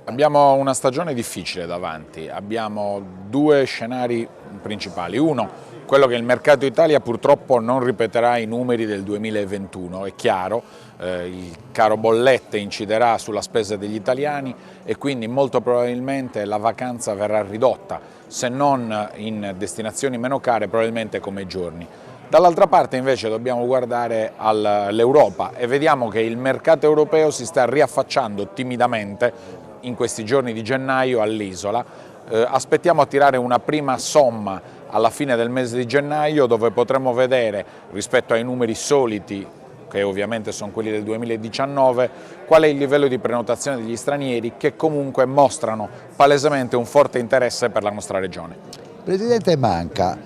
Abbiamo una stagione difficile davanti, abbiamo due scenari principali. Uno, quello che il mercato Italia purtroppo non ripeterà i numeri del 2021, è chiaro, il caro bollette inciderà sulla spesa degli italiani e quindi molto probabilmente la vacanza verrà ridotta, se non in destinazioni meno care, probabilmente come giorni. Dall'altra parte invece dobbiamo guardare all'Europa e vediamo che il mercato europeo si sta riaffacciando timidamente in questi giorni di gennaio all'isola. Aspettiamo a tirare una prima somma alla fine del mese di gennaio, dove potremo vedere, rispetto ai numeri soliti, che ovviamente sono quelli del 2019, qual è il livello di prenotazione degli stranieri, che comunque mostrano palesemente un forte interesse per la nostra regione. Presidente Manca,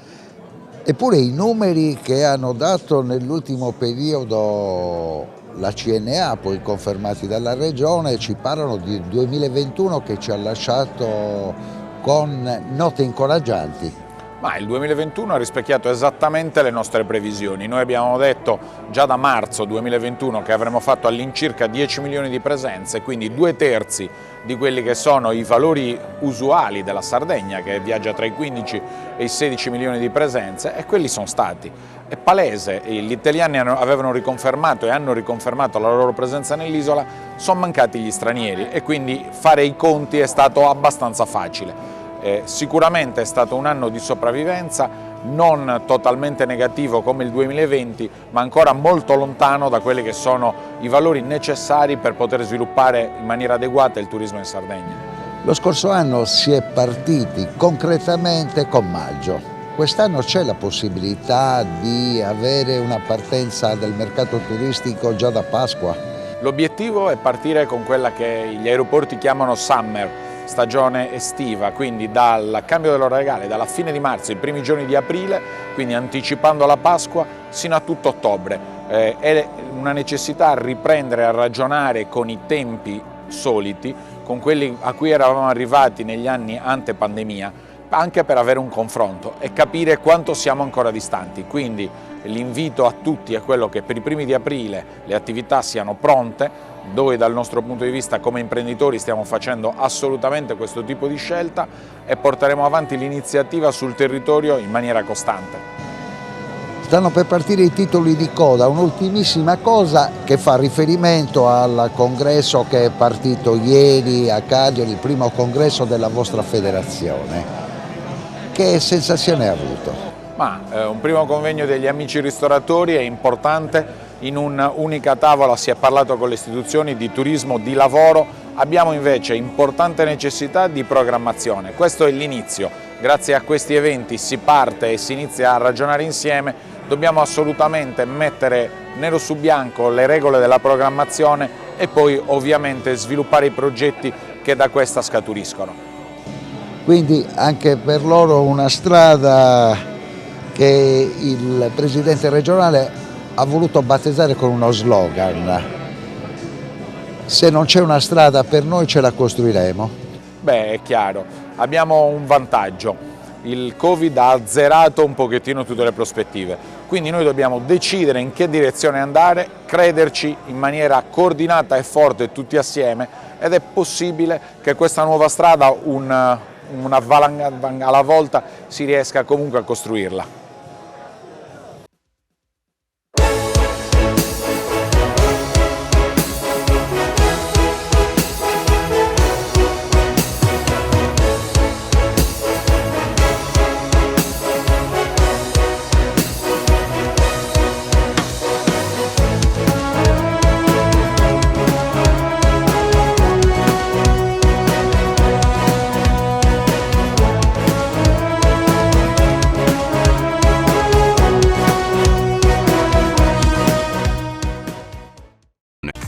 eppure i numeri che hanno dato nell'ultimo periodo la CNA, poi confermati dalla Regione, ci parlano di 2021 che ci ha lasciato con note incoraggianti. Ma il 2021 ha rispecchiato esattamente le nostre previsioni. Noi abbiamo detto già da marzo 2021 che avremmo fatto all'incirca 10 milioni di presenze, quindi 2/3 di quelli che sono i valori usuali della Sardegna, che viaggia tra i 15 e i 16 milioni di presenze, e quelli sono stati. È palese, gli italiani avevano riconfermato e hanno riconfermato la loro presenza nell'isola, sono mancati gli stranieri e quindi fare i conti è stato abbastanza facile. Sicuramente è stato un anno di sopravvivenza, non totalmente negativo come il 2020, ma ancora molto lontano da quelli che sono i valori necessari per poter sviluppare in maniera adeguata il turismo in Sardegna. Lo scorso anno si è partiti concretamente con maggio. Quest'anno c'è la possibilità di avere una partenza del mercato turistico già da Pasqua? L'obiettivo è partire con quella che gli aeroporti chiamano summer, stagione estiva, quindi dal cambio dell'ora legale, dalla fine di marzo, i primi giorni di aprile, quindi anticipando la Pasqua, sino a tutto ottobre. È una necessità riprendere a ragionare con i tempi soliti, con quelli a cui eravamo arrivati negli anni ante pandemia, anche per avere un confronto e capire quanto siamo ancora distanti. Quindi l'invito a tutti è quello che per i primi di aprile le attività siano pronte. Noi dal nostro punto di vista come imprenditori stiamo facendo assolutamente questo tipo di scelta e porteremo avanti l'iniziativa sul territorio in maniera costante. Stanno per partire i titoli di coda, un'ultimissima cosa che fa riferimento al congresso che è partito ieri a Cagliari, il primo congresso della vostra federazione. Che sensazione ha avuto? Un primo convegno degli amici ristoratori è importante. In un'unica tavola si è parlato con le istituzioni di turismo, di lavoro, Abbiamo invece importante necessità di programmazione, questo è l'inizio, grazie a questi eventi si parte e si inizia a ragionare insieme, dobbiamo assolutamente mettere nero su bianco le regole della programmazione e poi ovviamente sviluppare i progetti che da questa scaturiscono. Quindi anche per loro una strada che il Presidente regionale ha voluto battezzare con uno slogan: se non c'è una strada per noi ce la costruiremo. Beh, è chiaro, abbiamo un vantaggio, il Covid ha azzerato un pochettino tutte le prospettive, quindi noi dobbiamo decidere in che direzione andare, crederci in maniera coordinata e forte tutti assieme ed è possibile che questa nuova strada, una valanga alla volta, si riesca comunque a costruirla.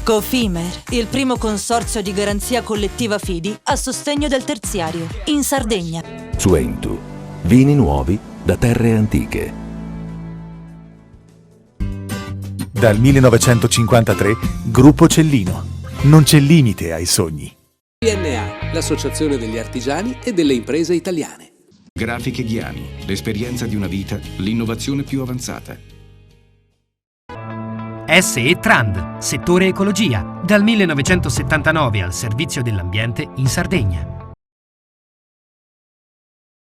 Cofimer, il primo consorzio di garanzia collettiva fidi a sostegno del terziario, in Sardegna. Suentu, vini nuovi da terre antiche. Dal 1953, Gruppo Cellino. Non c'è limite ai sogni. PNA, l'associazione degli artigiani e delle imprese italiane. Grafiche Ghiani, l'esperienza di una vita, l'innovazione più avanzata. SE Trand, settore ecologia, dal 1979 al servizio dell'ambiente in Sardegna.